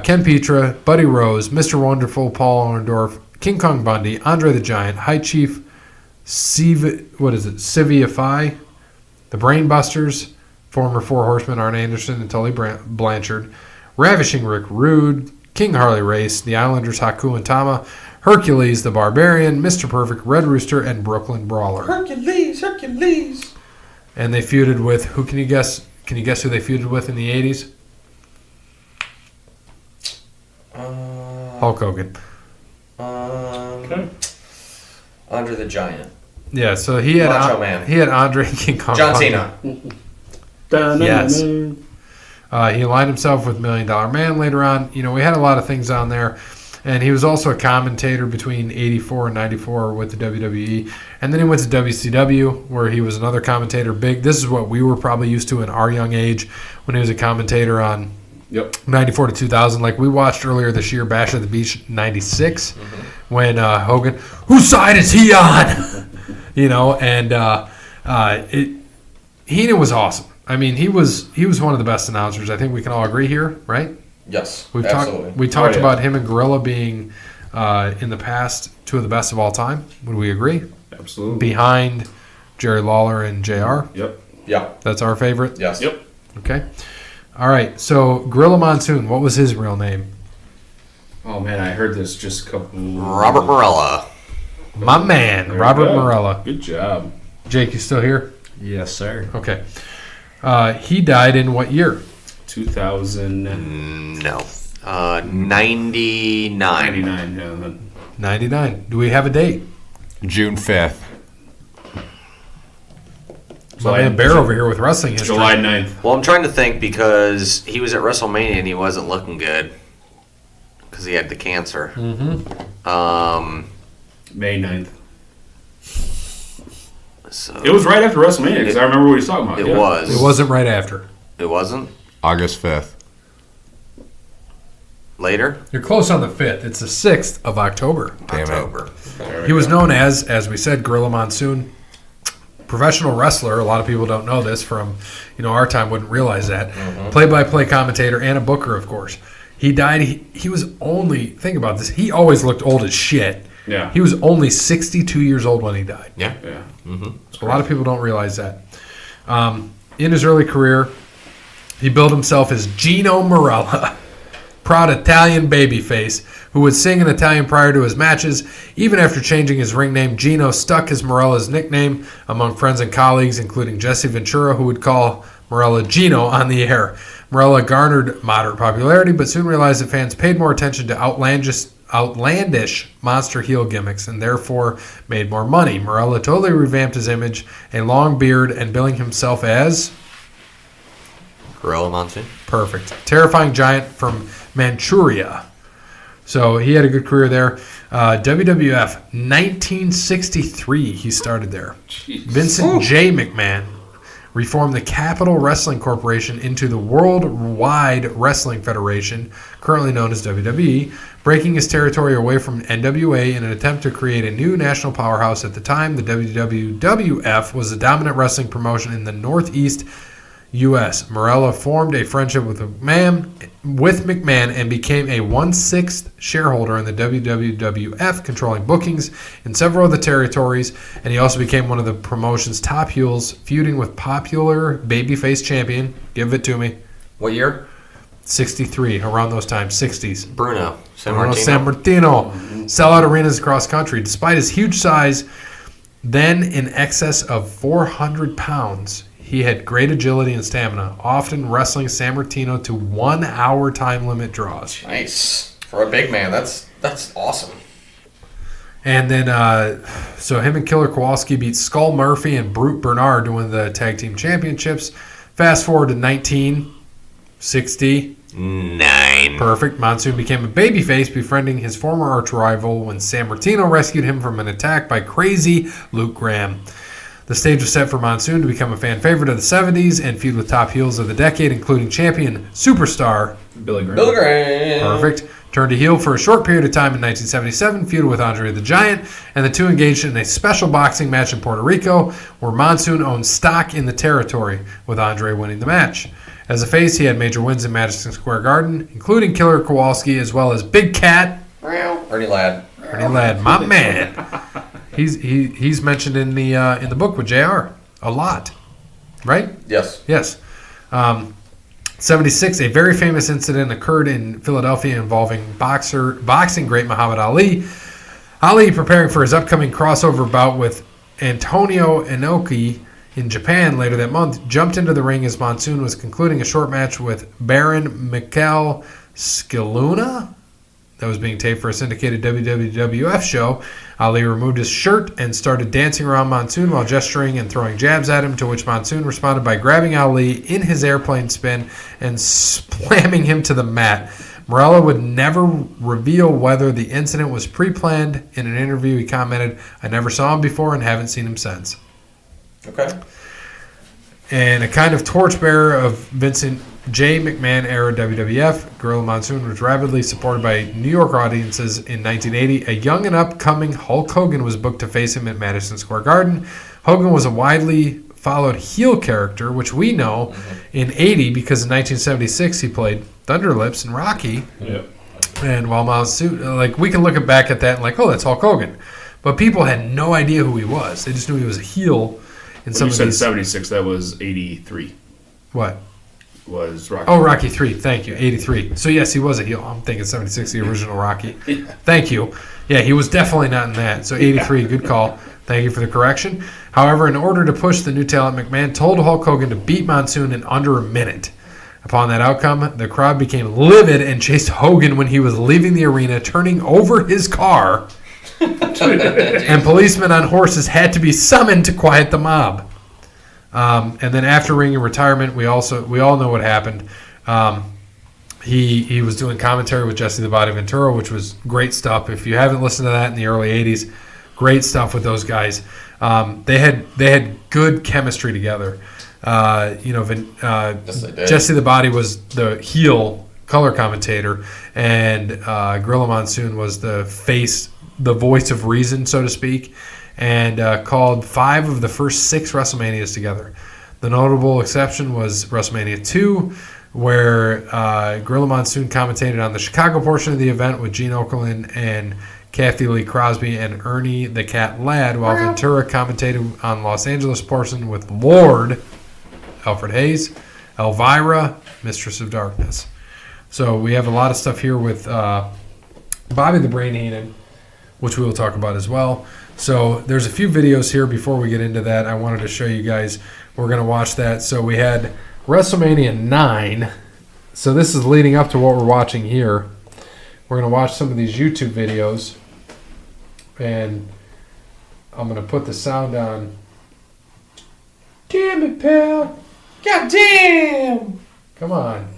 Ken Petra, Buddy Rose, Mr. Wonderful, Paul Orndorff, King Kong Bundy, Andre the Giant, High Chief Sivia Phi, the Brainbusters, former Four Horsemen Arn Anderson and Tully Blanchard, Ravishing Rick Rude, King Harley Race, the Islanders Haku and Tama, Hercules the Barbarian, Mr. Perfect, Red Rooster, and Brooklyn Brawler. Hercules. And they feuded with, who can you guess? Can you guess who they feuded with in the 80s? Hulk Hogan. Okay. Andre the Giant. Yeah, so he had Macho Man. He had Andre King Kong. John Bundy. Cena. Yes. He aligned himself with $1 Million Man later on. You know, we had a lot of things on there. And he was also a commentator between 84 and 94 with the WWE. And then he went to WCW, where he was another commentator. Big. This is what we were probably used to in our young age when he was a commentator on 94 to 2000. Like we watched earlier this year, Bash at the Beach 96, when Hogan, whose side is he on? You know, and Heenan was awesome. I mean, he was one of the best announcers. I think we can all agree here, right? Yes, We absolutely. talked about him and Gorilla being in the past two of the best of all time. Would we agree? Absolutely. Behind Jerry Lawler and JR. Yep. Yeah. That's our favorite. Yes. Yep. Okay. All right. So Gorilla Monsoon. What was his real name? Oh man, I heard this just a couple. Robert Morella. My man, There you Robert go. Morella. Good job. Jake, you still here? Yes, sir. Okay. He died in what year? 2099. No. 99. 99. Do we have a date? June 5th. My man Bear over here with wrestling history. July 9th. Well, I'm trying to think because he was at WrestleMania and he wasn't looking good because he had the cancer. May 9th. So It was right after WrestleMania because I remember what he was talking about. It yeah. was. It wasn't right after. It wasn't? August 5th. Later? You're close on the 5th. It's the 6th of October. Damn it. October. He was known as we said, Gorilla Monsoon. Professional wrestler. A lot of people don't know this from, our time wouldn't realize that. Play-by-play commentator and a booker, of course. He died. He was only, think about this, he always looked old as shit. Yeah. He was only 62 years old when he died. Yeah. Yeah. So a lot of people don't realize that. In his early career, he billed himself as Gino Morella, proud Italian babyface who would sing in Italian prior to his matches. Even after changing his ring name, Gino stuck as Morella's nickname among friends and colleagues, including Jesse Ventura, who would call Morella Gino on the air. Morella garnered moderate popularity, but soon realized that fans paid more attention to outlandish monster heel gimmicks and therefore made more money. Morella totally revamped his image, a long beard, and billing himself as Gorilla Monsoon? perfect. Terrifying giant from Manchuria. So he had a good career there. WWF, 1963, he started there. Vincent J. McMahon reformed the Capital Wrestling Corporation into the Worldwide Wrestling Federation, currently known as WWE, breaking his territory away from NWA in an attempt to create a new national powerhouse. At the time, the WWF was the dominant wrestling promotion in the Northeast U.S. Morella formed a friendship with McMahon and became a 1/6 shareholder in the WWF, controlling bookings in several of the territories, and he also became one of the promotion's top heels, feuding with popular babyface champion, give it to me, What year? 63, around those times, 60s. Bruno. San Martino. Sellout arenas across country. Despite his huge size, then in excess of 400 pounds, he had great agility and stamina, often wrestling San Martino to 1-hour time limit draws. Nice. For a big man, that's awesome. And then, so him and Killer Kowalski beat Skull Murphy and Brute Bernard to win the tag team championships. Fast forward to 1969. Perfect. Monsoon became a babyface, befriending his former arch rival when San Martino rescued him from an attack by crazy Luke Graham. The stage was set for Monsoon to become a fan favorite of the 70s and feud with top heels of the decade, including champion superstar Billy Graham. Perfect. Turned to heel for a short period of time in 1977, feuded with Andre the Giant, and the two engaged in a special boxing match in Puerto Rico, where Monsoon owned stock in the territory, with Andre winning the match. As a face, he had major wins in Madison Square Garden, including Killer Kowalski, as well as Big Cat. Ernie Ladd. Ernie Ladd, my man. He's mentioned in the book with JR a lot, right? Yes. Yes. 76, a very famous incident occurred in Philadelphia involving boxing great Muhammad Ali. Ali, preparing for his upcoming crossover bout with Antonio Inoki in Japan later that month, jumped into the ring as Monsoon was concluding a short match with Baron Mikel Scaluna that was being taped for a syndicated WWF show. Ali removed his shirt and started dancing around Monsoon while gesturing and throwing jabs at him, to which Monsoon responded by grabbing Ali in his airplane spin and slamming him to the mat. Morella would never reveal whether the incident was pre-planned. In an interview, he commented, "I never saw him before and haven't seen him since." Okay. And a kind of torchbearer of Vincent J. McMahon era WWF, Gorilla Monsoon was rapidly supported by New York audiences. In 1980, a young and upcoming Hulk Hogan was booked to face him at Madison Square Garden. Hogan was a widely followed heel character, which we know in 80 because in 1976 he played Thunderlips in Rocky. Yep. And while Monsoon, like, we can look back at that and like, oh, that's Hulk Hogan. But people had no idea who he was. They just knew he was a heel in When some you of said these. 76, that was 83. What? Was Rocky. Oh, Rocky 3. Thank you. 83. So, yes, he was a heel. I'm thinking 76, the original Rocky. Yeah. Thank you. Yeah, he was definitely not in that. So, 83, good call. Thank you for the correction. However, in order to push the new talent, McMahon told Hulk Hogan to beat Monsoon in under a minute. Upon that outcome, the crowd became livid and chased Hogan when he was leaving the arena, turning over his car. And policemen on horses had to be summoned to quiet the mob. And then after ring and retirement, we all know what happened. He was doing commentary with Jesse the Body Ventura, which was great stuff. If you haven't listened to that in the early '80s, great stuff with those guys. They had good chemistry together. Yes, they did. Jesse the Body was the heel color commentator, and Gorilla Monsoon was the face, the voice of reason, so to speak, and called 5 of the first 6 WrestleManias together. The notable exception was WrestleMania 2, where Gorilla Monsoon commentated on the Chicago portion of the event with Gene Okerlund and Kathy Lee Crosby and Ernie the Cat Ladd, while Ventura commentated on Los Angeles portion with Lord Alfred Hayes, Elvira, Mistress of Darkness. So we have a lot of stuff here with Bobby the Brain Heenan, which we will talk about as well. So there's a few videos here before we get into that. I wanted to show you guys. We're going to watch that. So we had WrestleMania 9. So this is leading up to what we're watching here. We're going to watch some of these YouTube videos. And I'm going to put the sound on. Damn it, pal. God damn. Come on.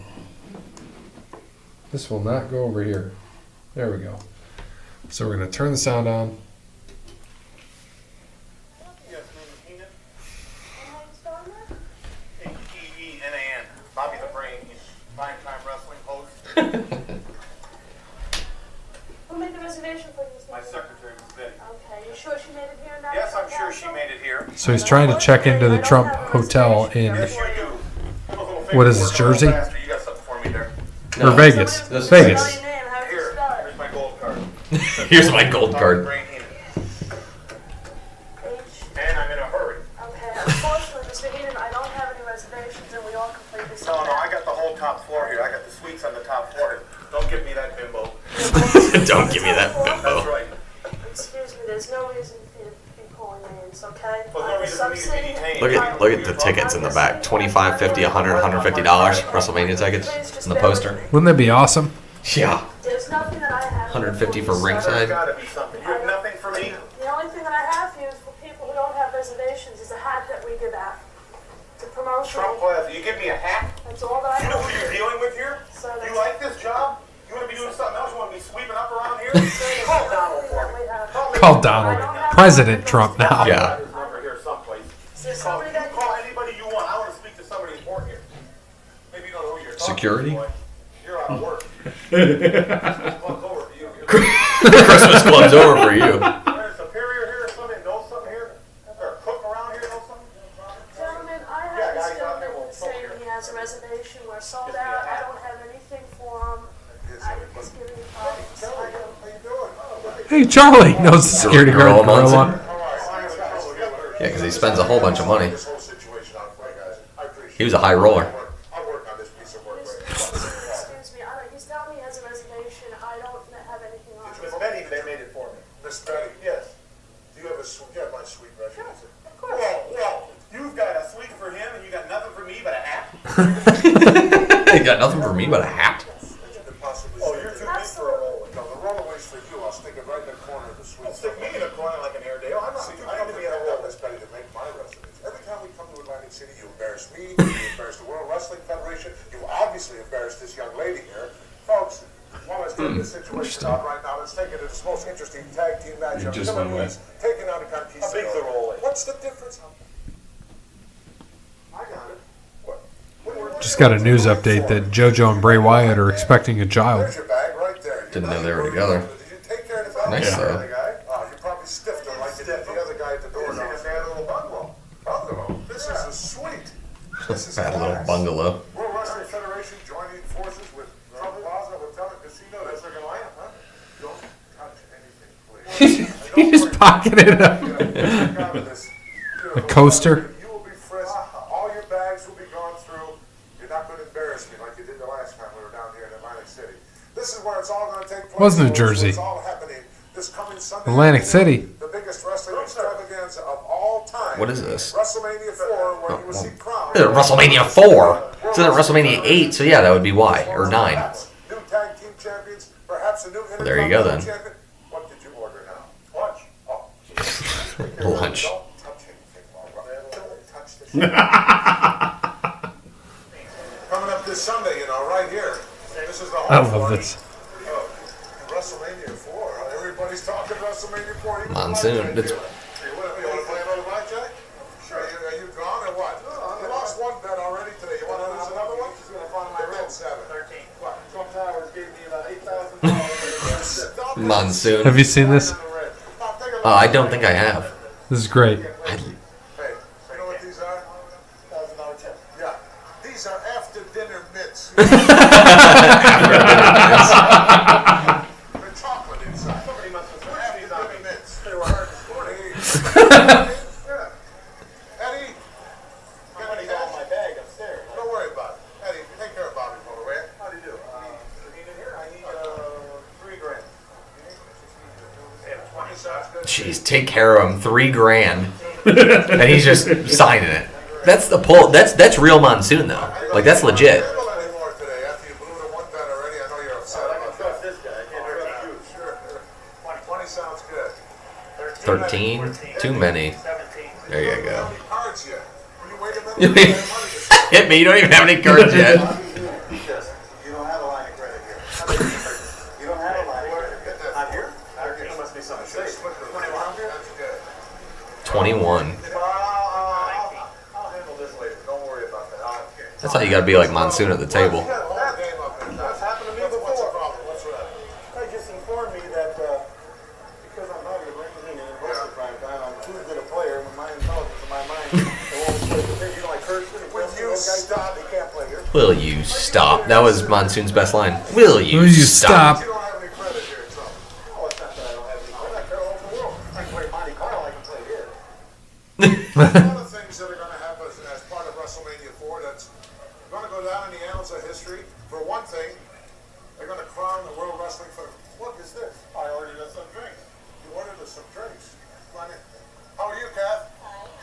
This will not go over here. There we go. So we're going to turn the sound on. Yes, Heenan. H-E-E-N-A-N. Bobby the Brain. He's prime-time wrestling host. Who made the reservation for this? My secretary was Betty. Okay, you sure she made it here now? Yes, I'm sure she made it here. So he's trying to check into the Trump Hotel in, Yes, you do. Have a little finger What is this, work a little Jersey? faster. You got something for me there. or Vegas. This is Vegas. Spell your name, how do you Here, spell here's it? my gold card. Here's my gold Bobby card. Brain Heenan. H. And I'm in a hurry. Okay, unfortunately, Mr. Heenan, I don't have any reservations, and we all completely sold No, I out. got the whole top floor here. I got the suites on the top floor. Don't give me that bimbo. Don't give me that That's bimbo. right. Excuse me, there's no reason for you to be calling names, okay? Well, no reason for me to be detained. Look at the tickets in the back. $25, $50, $100, $150 WrestleMania tickets in the poster. Wouldn't that be awesome? Yeah. There's nothing that I have. 150 for There's ringside. gotta be something. You have nothing for me? Trump class. You give me a hat? That's all that I You know have who to you're do. dealing with here? So You that's- like this job? You want to be doing something else? You want to be sweeping up around here? Call Donald for me. Call Donald. President Trump now. Yeah. His number here someplace. Is there somebody that Call anybody you want. I want to speak to somebody important here. Maybe you don't know who you're talking Security? to, boy. You're out of work. Club's over for you. Christmas club's over for you. There's a superior here or somebody that knows something here? Or a cook around here knows something? Gentlemen, I Yeah, have guys this out there gentleman will talk saying here. he has a reservation. We're sold Gives me a out. I hat. don't have anything for him. I'm just giving you problems. I How do. you doing? Hey, Charlie knows the security Gorilla guard gorilla. Munson. Yeah, because he spends a whole bunch of money. This whole situation out for you guys. I appreciate He was a high roller. I'll work on this piece of work right now. Excuse me, he's telling me he has a reservation. I don't have anything on Miss it. Betty, they made it for me. Miss Betty? Yes. Do you have my suite record? Sure, of course. Well, you've got a suite for him and you got nothing for me but a hat? He got nothing for me but a hat. Oh, you're too big for a roller. No, the roller waits for you. I'll stick it right in the corner of the suite. Stick me in a corner like an Airedale. I'm not too big to be in a roller. Miss Betty, to make my residence. Every time we come to Atlantic City, you embarrass me, you embarrass the World Wrestling Federation, you obviously embarrassed this young lady here. Folks, well, let's take this situation out right now. Let's take it to this most interesting tag team match of just human went beings. Taking out a Conquistador. How big's the roller? What's the difference? I got it. What? Just got a news update that JoJo and Bray Wyatt are expecting a child. There's your bag right there. Didn't know they were together. Did you take care of the Nice, bag? though. The guy? Oh, you probably stiffed him like you did the other guy at the door. They had a little bungalow. Bungalow? This is a suite. This is Bad little class. bungalow. World Wrestling Federation joining forces with Trump Plaza Hotel and Casino. That's their lineup, huh? Don't touch anything, please. He just pocketed a coaster. You will be frisked. All your bags will be gone through. You're not going to embarrass me like you did the last time we were down here in Atlantic City. This is where it's all going to take place. Was New folks. Jersey. It's all happening this coming Sunday. Atlantic afternoon. City. The biggest wrestling extravaganza of all time. What is this? WrestleMania 4, where you will see crowns. WrestleMania 4. It's in WrestleMania 8, so yeah, that would be why. Or 9. New tag team champions, perhaps a new there you go, then. champion. What did you order now? Lunch. Oh. Lunch. Don't touch anything, Barbara. Don't touch this. Coming up this Sunday, right here. This is the I whole love this. WrestleMania 4. Everybody's talking WrestleMania 4. Even Monsoon. Blackjack It's- here. You want to play another blackjack? Sure. Are you drawn or what? You lost one bet already today. You want to lose another one? She's going to find my red 7. 13. What? Trump Towers gave me about $8,000. Monsoon. Have you seen this? I don't think I have. This is great. Hey, you know what these are? $1,000 tip. Yeah. These are after dinner mitts. With chocolate inside. Somebody must have put these on mitts. They were hard this morning. Yeah. Eddie, somebody got my bag upstairs. Don't worry about it. Eddie, take care of Bobby for me, will you? How do you do? You need it here? I need $3 grand. Yeah, 20 sounds good. Jeez, take care of him. $3,000. And he's just signing it. That's the pull. That's real Monsoon, though. Like, that's legit. Anymore today after you blew the one bet already. I know you're upset. I can trust this guy. I can't hurt you. Sure. 20 sounds good. 13? Too many. 17. There you go. Cards yet? Will you wait a minute? Hit me. You don't even have any cards yet. You don't have a line of credit here. You don't have a line of credit here. Not here? There must be some mistake. 2100? That's good. 21. I'll handle this later. Don't worry about that. That's how you gotta be like Monsoon at the table. That's happened to me before. What's the problem? What's that? They just informed me that because I'm not a ranking in wrestling prime time, I'm too good a player with my intelligence and my mind. They won't play with me. You know, like Kirsten and Will you stop? They can't play here. Will you stop? That was Monsoon's best line. Will you stop? You don't have any credit here, so. No, it's not that I don't have any credit. I care all over the world. I can play Monte Carlo. I can play here. One of the things that are going to happen as part of WrestleMania 4 that's going to go down in the annals of history, for one thing, they're going to crown the World Wrestling Federation. What is this? I ordered us some drinks. You ordered us some drinks. Come on in. How are you, Kath?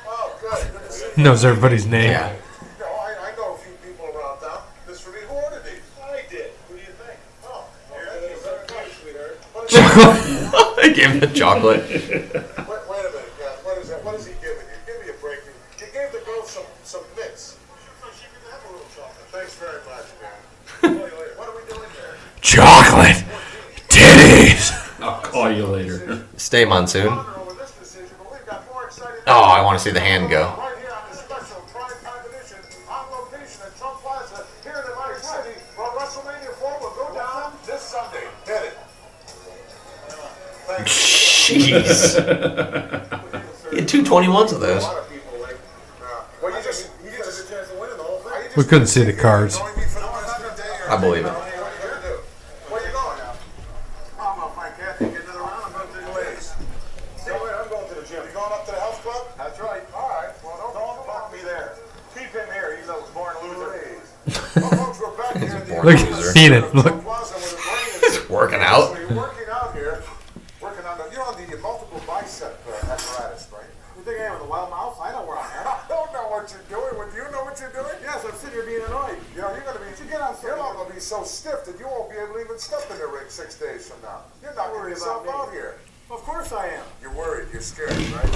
Oh, good. Good to see you. Knows everybody's name. Yeah. You know, I know a few people around town. This for me. Who ordered these? I did. Who do you think? Oh, well, thank you very much, sweetheart. What is that? I gave him the chocolate. Wait a minute, Kath. What is that? What is he giving you? Give me a break. You gave the girl some mitts. little chocolate. Thanks very much, man. What are we doing here? Chocolate titties. I'll call you later. Stay, Monsoon. Over this decision, but we've got more exciting. Oh, I want to see the hand go. Right here on this special primetime edition on location at Trump Plaza here in Atlantic City, where WrestleMania 4 will go down this Sunday. Hit it. Jeez. He had 221s of those. A lot of people like. Well, you just a chance to win the whole thing. We couldn't see the cards. I believe it. Where you going now? I'm going to find Kathy. Get another round. I'm going to the Blaze. I'm going to the gym. You going up to the health club? That's right. All right. Well, don't fuck me there. Keep him here. He's a born loser. Well, folks, we're back here at the Look at Heenan. Look. He's working out. So you're working out here. Working on the, you're on the multiple bicep apparatus, right? You think I am with a wild mouth? I know where I am. I don't know what you're doing. Do you know what you're doing? Yes, I'm sitting here being annoyed. You know, you're going to be, you're all going to be so stiff that you won't be able to even step in the ring 6 days from now. You're not worried yourself out here. Of course I am. You're worried. You're scared, right?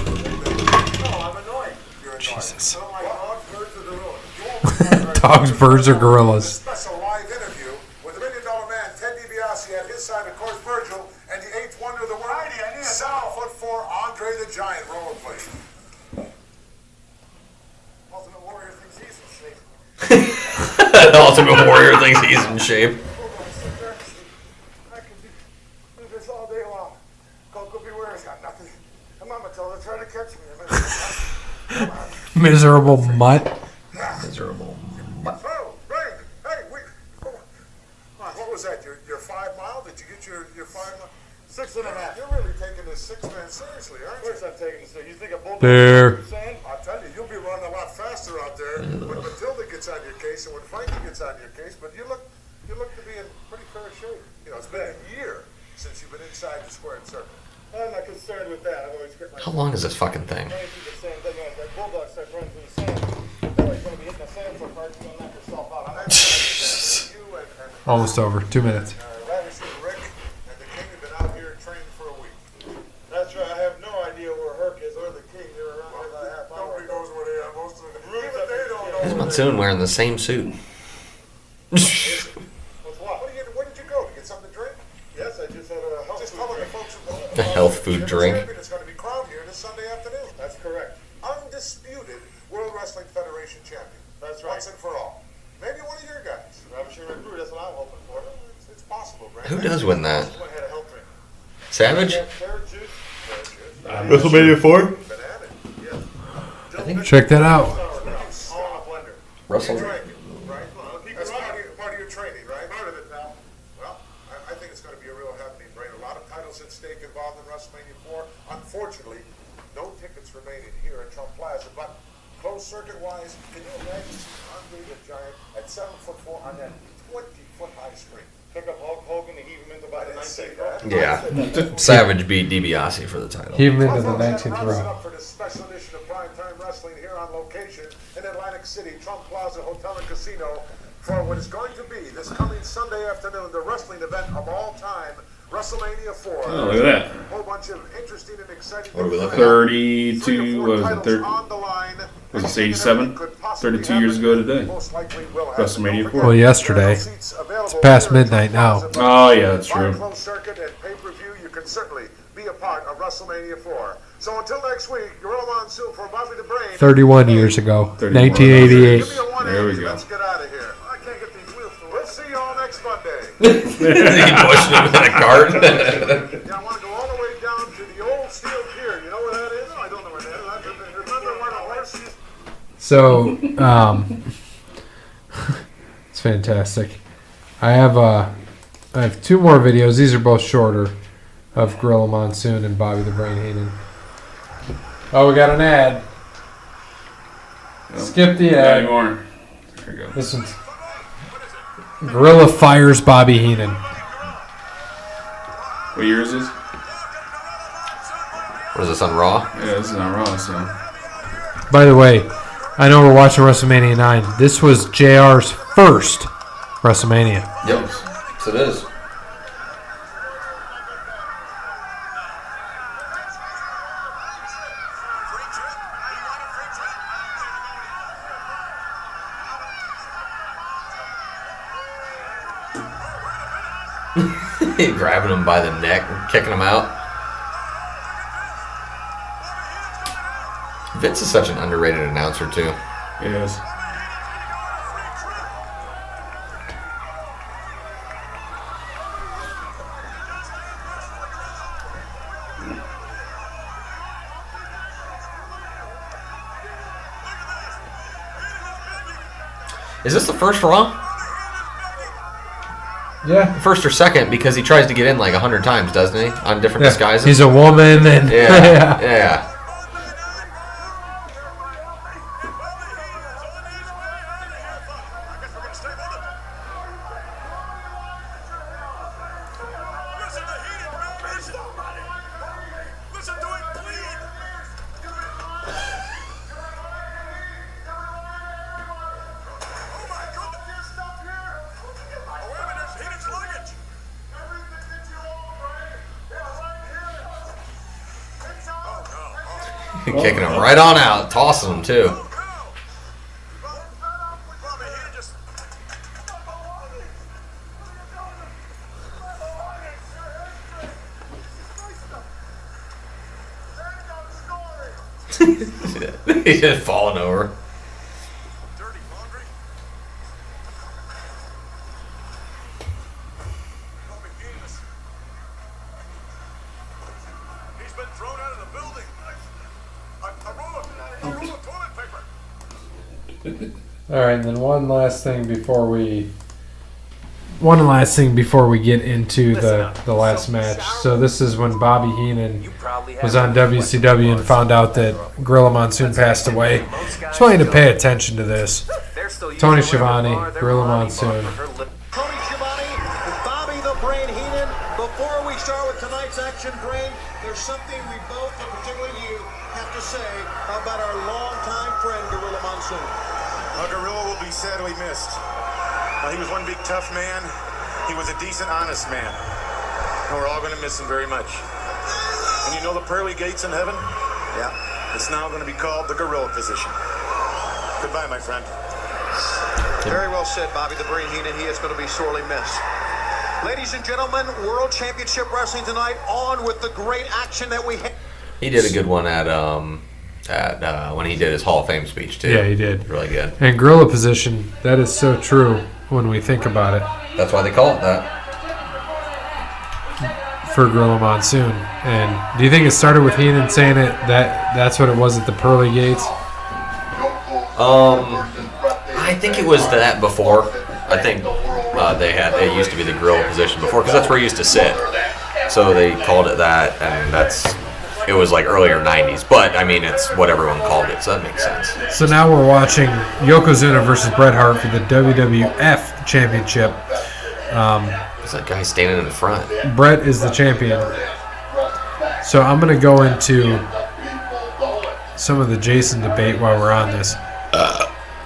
No, I'm annoyed. You're annoyed. Jesus. So like dogs, birds, or gorillas. You won't be Dogs, birds, or gorillas. Special live interview with the $1 Million Man, Ted DiBiase, at his side, of course, Virgil, and the 8th wonder of the world, 7'4" Andre the Giant. Roll it, please. Ultimate Warrior thinks he's in shape. The Ultimate Warrior thinks he's in shape. I could do this all day long. Coco Beware's got nothing. And Mama told her to try to catch me. Come on. Miserable mutt. Miserable. Oh, right. Hey, what was that? Your 5 mile? Did you get your 5 mile? 6.5. You're really taking this 6-man seriously, aren't you? Of course I'm taking this seriously. You think a bull? There. I'll tell you, you'll be running a lot faster out there when Matilda gets on your case and when Frankie gets on your case. But you look to be in pretty fair shape. You know, it's been a year since you've been inside the squared circle. I'm not concerned with that. I've always kept my. How long is this fucking thing? The same thing as that bulldog starts running through the sand. You're always going to be hitting the sand so hard you're going to knock yourself out. I'm you and Almost over. 2 minutes. Ravishing Rick and the King have been out here training for a week. That's right. I have no idea where Herc is or the King. They're around here about a half hour. Nobody knows where they are. Most of them. Even they don't know. Is Monsoon wearing the same suit? What's what? Where did you go? To get something to drink? Yes, I just had a health food drink. A health food drink. It's going to be crowned here this Sunday afternoon. That's correct. Undisputed World Wrestling Federation champion. That's right. Once and for all. Maybe one of your guys. Ravishing Rick Rude, that's what I'm hoping for. It's possible, Brandon. Who does win that? This one had a health drink. Savage? Carrot juice. WrestleMania 4? Banana. Yes. I think Check that out. All in a blender. Russell. Drinking, right? That's part of your training, right? Part of it, pal. Well, I think it's going to be a real happening, Brain. A lot of titles at stake involved in WrestleMania 4. Unfortunately, no tickets remaining here at Trump Plaza. But closed circuit-wise, can you imagine seeing Andre the Giant at 7'4" on that 20-foot high screen? Pick up Hulk Hogan and heave him into by the 19th row. Yeah. Savage beat DiBiase for the title. Heave him into the 19th row. For this special edition of Primetime Wrestling here on location in Atlantic City, Trump Plaza Hotel and Casino, for what is going to be this coming Sunday afternoon, the wrestling event of all time, WrestleMania 4. Oh, look at that. A whole bunch of interesting and exciting What are we things looking at? 32, what was it, 30, on the line. was this 87? 32 years ago today. Most likely will happen. WrestleMania Don't 4. Well, yesterday. Seats available It's past here at midnight Trump now. Plaza. Oh, yeah, that's true. By closed circuit and pay-per-view, you can certainly be a part of WrestleMania 4. So until next week, Gorilla Monsoon for Bobby the Brain. 31 years ago. 31. 1988. Give me a 180. There we go. Let's get out of here. I can't get these wheels to work. We'll see you all next Monday. He pushed him in a cart. Yeah, I want to go all the way down to the old steel pier. You know where that is? No, I don't know where that is. I remember where the horse used. So, it's fantastic. I have 2 more videos. These are both shorter, of Gorilla Monsoon and Bobby the Brain Heenan. Oh, we got an ad. Skip the Not ad. anymore. There we go. This one's Gorilla fires Bobby Heenan. What year is this? What is this on Raw? Yeah, this is not Raw, so. By the way, I know we're watching WrestleMania 9. This was JR's first WrestleMania. Yep. Yes, it is. Grabbing him by the neck and kicking him out. Vince is such an underrated announcer, too. He is. Is this the first Raw? Yeah. First or second, because he tries to get in like 100 times, doesn't he? On different disguises. He's a woman and yeah. Kicking him right on out, tossing him too. He's just falling over. He's been thrown out of the building. A roll of toilet paper. All right, and then one last thing before we get into the last match. So this is when Bobby Heenan was on WCW and found out that Gorilla Monsoon passed away. Just want you to pay attention to this. Tony Schiavone, Gorilla Monsoon. Tony Schiavone, Bobby the Brain Heenan. Before we start with tonight's action, Brain, there's something we both, and particularly you, have to say about our longtime friend Gorilla Monsoon. Gorilla will be sadly missed. He was one big tough man. He was a decent, honest man. And we're all going to miss him very much. And you know the pearly gates in heaven? Yeah. It's now going to be called the Gorilla position. Goodbye, my friend. Very well said, Bobby the Brain Heenan. He is going to be sorely missed. Ladies and gentlemen, World Championship Wrestling tonight, on with the great action that we have. He did a good one at when he did his Hall of Fame speech too. Yeah, he did. Really good. And Gorilla position, that is so true when we think about it. That's why they call it that. For Gorilla Monsoon. And do you think it started with Heenan saying it that's what it was at the pearly gates? I think it was that before. I think it used to be the Gorilla position before because that's where he used to sit. So they called it that, and it was like earlier 90s. But I mean, it's what everyone called it, so that makes sense. So now we're watching Yokozuna versus Bret Hart for the WWF Championship. There's that guy standing in the front. Bret is the champion. So I'm going to go into some of the Jason debate while we're on this.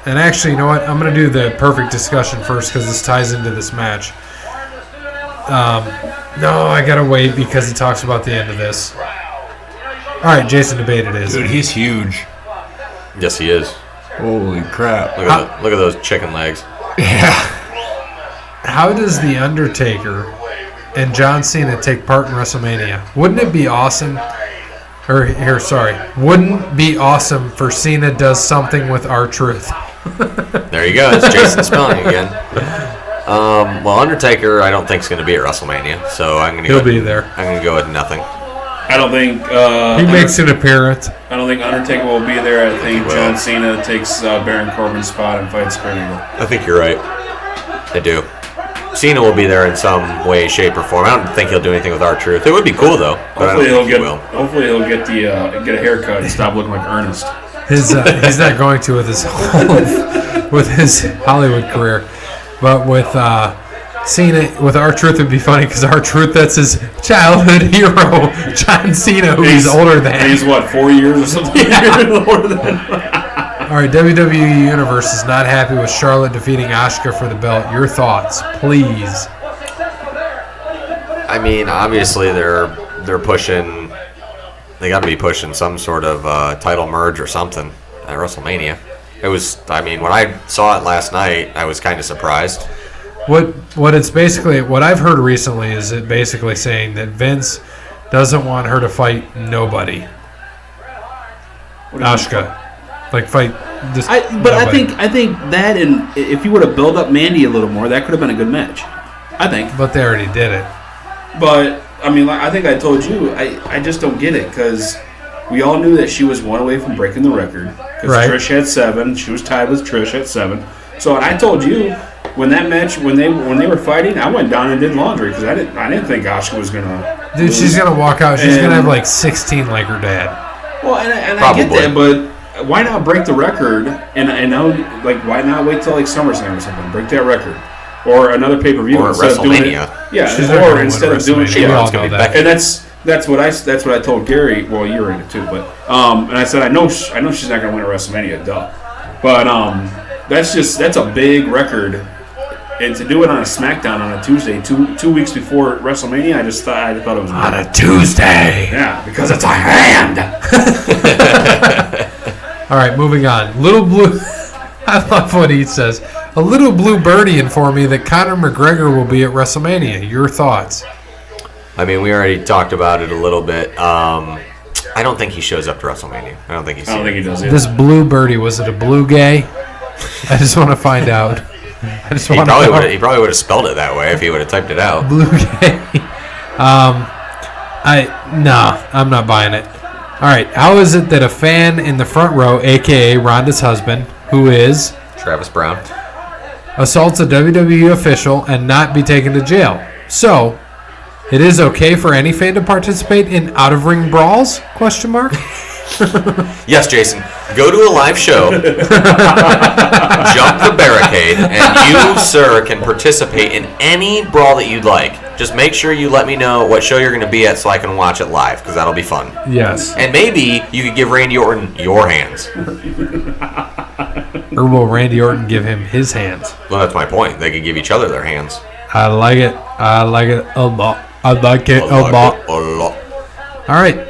And actually, you know what? I'm going to do the perfect discussion first because this ties into this match. No, I got to wait because he talks about the end of this. All right, Jason debate it is. Dude, he's huge. Yes, he is. Holy crap. Look at those chicken legs. Yeah. How does The Undertaker and John Cena take part in WrestleMania? Wouldn't it be awesome? Wouldn't be awesome for Cena does something with R-Truth? There you go. It's Jason spelling again. Well, Undertaker, I don't think is going to be at WrestleMania, so I'm going to He'll be there. I'm going to go with nothing. I don't think He makes an appearance. I don't think Undertaker will be there. I think John Cena takes Baron Corbin's spot and fights Crandall. I think you're right. I do. Cena will be there in some way, shape, or form. I don't think he'll do anything with R-Truth. It would be cool though, but I don't think he will. Hopefully he'll get a haircut and stop looking like Ernest. He's not going to with his Hollywood career, but with Cena with R-Truth would be funny because R-Truth, that's his childhood hero, John Cena, who he's older than. He's what, 4 years or something? Yeah. Older than. All right, WWE Universe is not happy with Charlotte defeating Asuka for the belt. Your thoughts, please. I mean, obviously they're pushing. They got to be pushing some sort of title merge or something at WrestleMania. It was. I mean, when I saw it last night, I was kind of surprised. What it's basically, what I've heard recently is it basically saying that Vince doesn't want her to fight nobody. Asuka. Like fight just I nobody. think that, and if you would have built up Mandy a little more, that could have been a good match. I think. But they already did it. But I mean, like, I think I told you, I just don't get it because we all knew that she was one away from breaking the record. Because Right. Trish had 7, she was tied with Trish at 7. So, and I told you when that match, when they were fighting, I went down and did laundry because I didn't think Asuka was gonna. Dude, lose. she's gonna walk out. She's And- gonna have like 16 like her dad. Well, and I Probably. get that, but why not break the record? And now, like, why not wait till like SummerSlam or something? Break that record, or another pay per view Or at instead of doing it. WrestleMania. Yeah, She's not gonna or win instead of doing WrestleMania. yeah, We all it's gonna know be that. and that's what I told Gary. Well, you were in it too, but and I said I know she's not going to win at WrestleMania, duh. But that's a big record, and to do it on a SmackDown on a Tuesday, two weeks before WrestleMania, I thought it was On weird. a Tuesday. Yeah, because it's a hand. All right, moving on. Little Blue. I love what he says. A little blue birdie informed me that Conor McGregor will be at WrestleMania. Your thoughts? I mean, we already talked about it a little bit. I don't think he shows up to WrestleMania. I don't think he's. I don't think he does it. This blue birdie, was it a blue gay? I just want to find out. I just He want to probably know. would. He probably would have spelled it that way if he would have typed it out. Blue gay. I'm not buying it. All right, how is it that a fan in the front row, aka Rhonda's husband, who is Travis Brown. assaults a WWE official and not be taken to jail? So, it is okay for any fan to participate in out-of-ring brawls? Question mark. Yes, Jason. Go to a live show, jump the barricade, and you, sir, can participate in any brawl that you'd like. Just make sure you let me know what show you're going to be at so I can watch it live, because that'll be fun. Yes. And maybe you could give Randy Orton your hands. Or will Randy Orton give him his hands? Well, that's my point. They could give each other their hands. I like it. I like it a lot. I like it a lot. A lot. All right,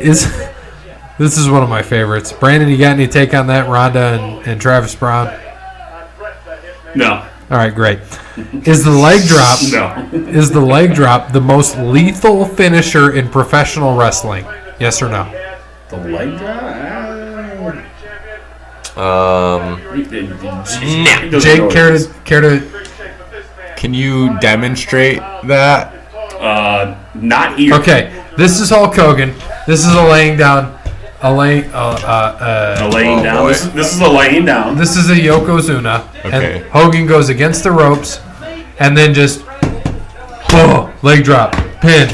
this is one of my favorites. Brandon, you got any take on that, Rhonda and Travis Brown? No. All right, great. Is the leg drop No. is the leg drop the most lethal finisher in professional wrestling? Yes or no? The leg drop? Jake, care to Can you demonstrate that? Not here. Okay, this is Hulk Hogan. This is a laying down. A laying down. boy. This is a laying down. This is a Yokozuna. Okay. And Hogan goes against the ropes and then just leg drop, pin.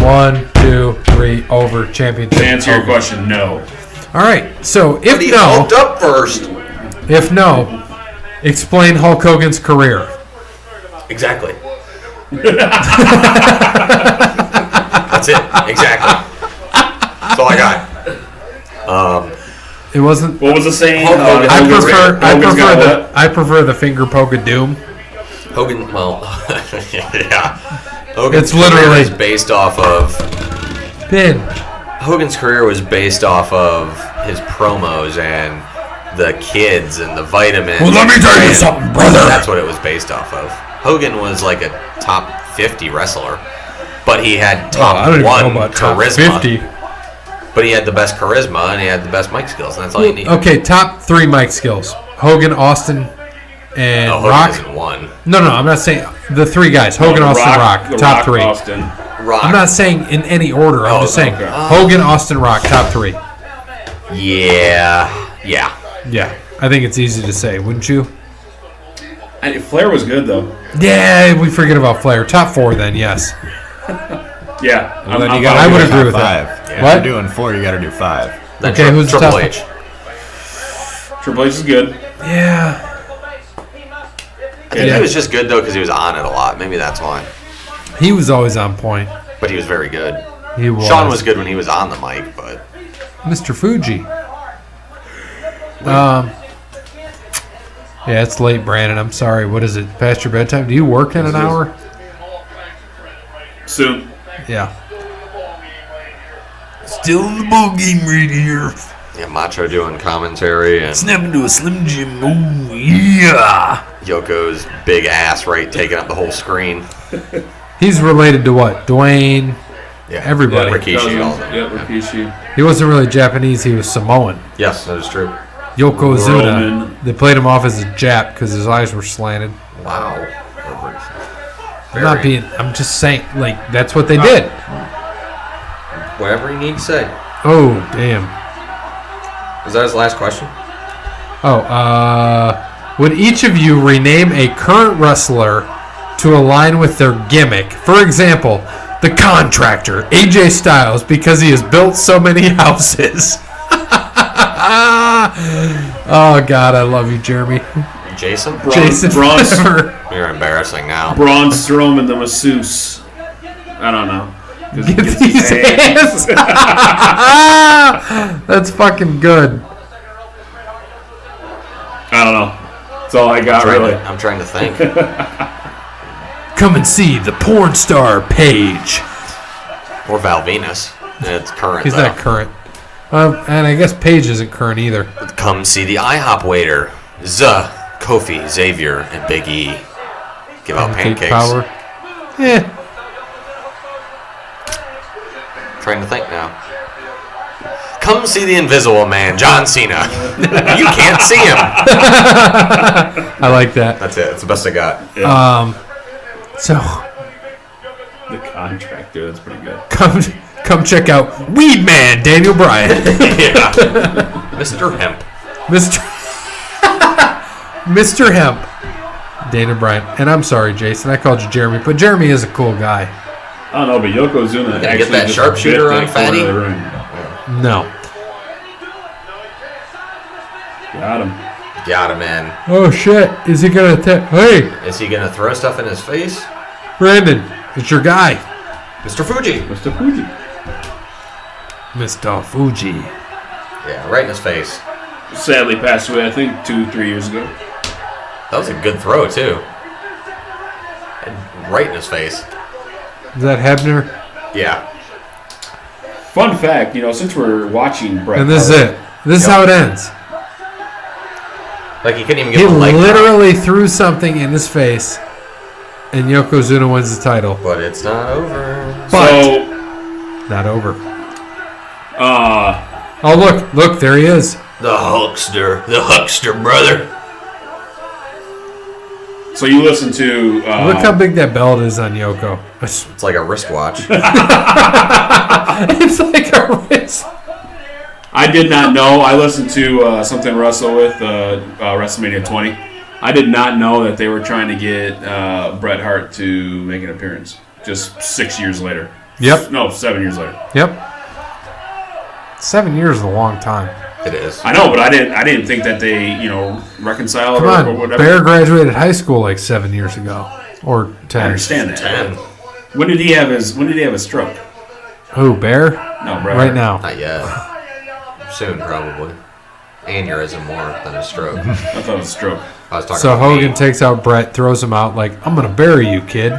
1, 2, 3, over, championship. To answer your Hogan. question, no. All right. So if But he no, hulked up first. explain Hulk Hogan's career. Exactly. That's it. Exactly. That's all I got. It wasn't. What was the saying? Hulk Hogan. I prefer the finger poke of doom. Hogan, well, yeah. Hogan's It's literally- career is based off of Pin. Hogan's career was based off of his promos and the kids and the vitamins. Well, let me tell you and something, brother. That's what it was based off of. Hogan was like a top 50 wrestler, but he had top I don't even one know about top charisma. 50. But he had the best charisma and he had the best mic skills, and that's all you need. Okay, top 3 mic skills: Hogan, Austin, and No, Hogan Rock. isn't one. No, I'm not saying the 3 guys. Hogan, Austin, Rock. The Top Rock, 3. Austin. Rock. I'm not saying in any order. I'm Oh, just saying okay. Hogan, Austin, Rock. Top 3. Yeah. Yeah, I think it's easy to say, wouldn't you? Flair was good though. Yeah, we forget about Flair. Top 4 then, yes. Yeah. Well, then you I gotta would do agree top with that. 5. Yeah. If What? you're doing 4, you got to do 5. Then Okay, who's the Triple top- H. Triple H is good. Yeah. I think Yeah. he was just good though because he was on it a lot. Maybe that's why. He was always on point. But he was very good. He was. Sean was good when he was on the mic, but Mr. Fuji. Yeah, it's late, Brandon. I'm sorry. What is it? Past your bedtime? Do you work in an hour? Soon. Yeah. Still in the ball game right here. Yeah, Macho doing commentary and Snap into a Slim Jim. Ooh, yeah. Yoko's big ass taking up the whole screen. He's related to what? Dwayne. Yeah, Everybody. Rikishi also. Yep, Rikishi. He wasn't really Japanese. He was Samoan. Yes, that is true. Yokozuna. Roman. They played him off as a Jap because his eyes were slanted. Wow. I'm just saying, like, that's what they did. Whatever you need to say. Oh, damn. Is that his last question? Would each of you rename a current wrestler to align with their gimmick? For example, the Contractor, AJ Styles, because he has built so many houses. Oh, God, I love you, Jeremy. Jason? Jason. Braun, You're embarrassing now. Braun Strowman, the masseuse. I don't know. Get these hands. That's fucking good. I don't know. That's all I got, really. I'm trying to think. Come and see the porn star Paige. Or Val Venus. It's current, He's though. not current. And I guess Paige isn't current either. Come see the IHOP waiter. Kofi, Xavier, and Big E. Give out Pancake pancakes. power. Yeah. Trying to think now. Come see the Invisible Man, John Cena. You can't see him. I like that. That's it. That's the best I got. So The Contractor, that's pretty good. come check out Weed Man Daniel Bryan. Yeah. Mr. Hemp. Mr. Hemp Daniel Bryan. And I'm sorry, Jason, I called you Jeremy, but Jeremy is a cool guy. I don't know, but Yokozuna Get actually that just sharpshooter bit on that corner Fatty? of the ring. No. Got him. Got him in. Oh shit! Is he gonna attack? Hey, Is he going to throw stuff in his face? Brandon, it's your guy, Mr. Fuji. Mr. Fuji. Mr. Fuji. Yeah, right in his face. Sadly passed away, I think, 2-3 years ago. That was a good throw, too. And right in his face. Is that Hebner? Yeah. Fun fact, since we're watching Bret And this is Hart, it. This is how it ends. Like he couldn't even He give him a leg drop. literally threw something in his face, and Yokozuna wins the title. But it's not over. But So, not over. uh, Oh look, there he is. The Huckster brother. so you listen to Look how big that belt is on Yoko. It's like a wristwatch. It's like a wrist. I did not know. I listened to something Russell with WrestleMania 20. I did not know that they were trying to get Bret Hart to make an appearance. Just 6 years later. Yep. No, 7 years later. Yep. 7 years is a long time. It is. I know, but I didn't think that they reconciled Come or on, whatever. Bear graduated high school like 7 years ago, or 10. I understand that. 10. When did he have his stroke? Who, Bear? No, Bret Right Hart. now. Not yet. Soon, probably. Aneurysm more than a stroke. I thought it was a stroke. I was talking So about Hogan me. takes out Bret, throws him out like, I'm going to bury you, kid.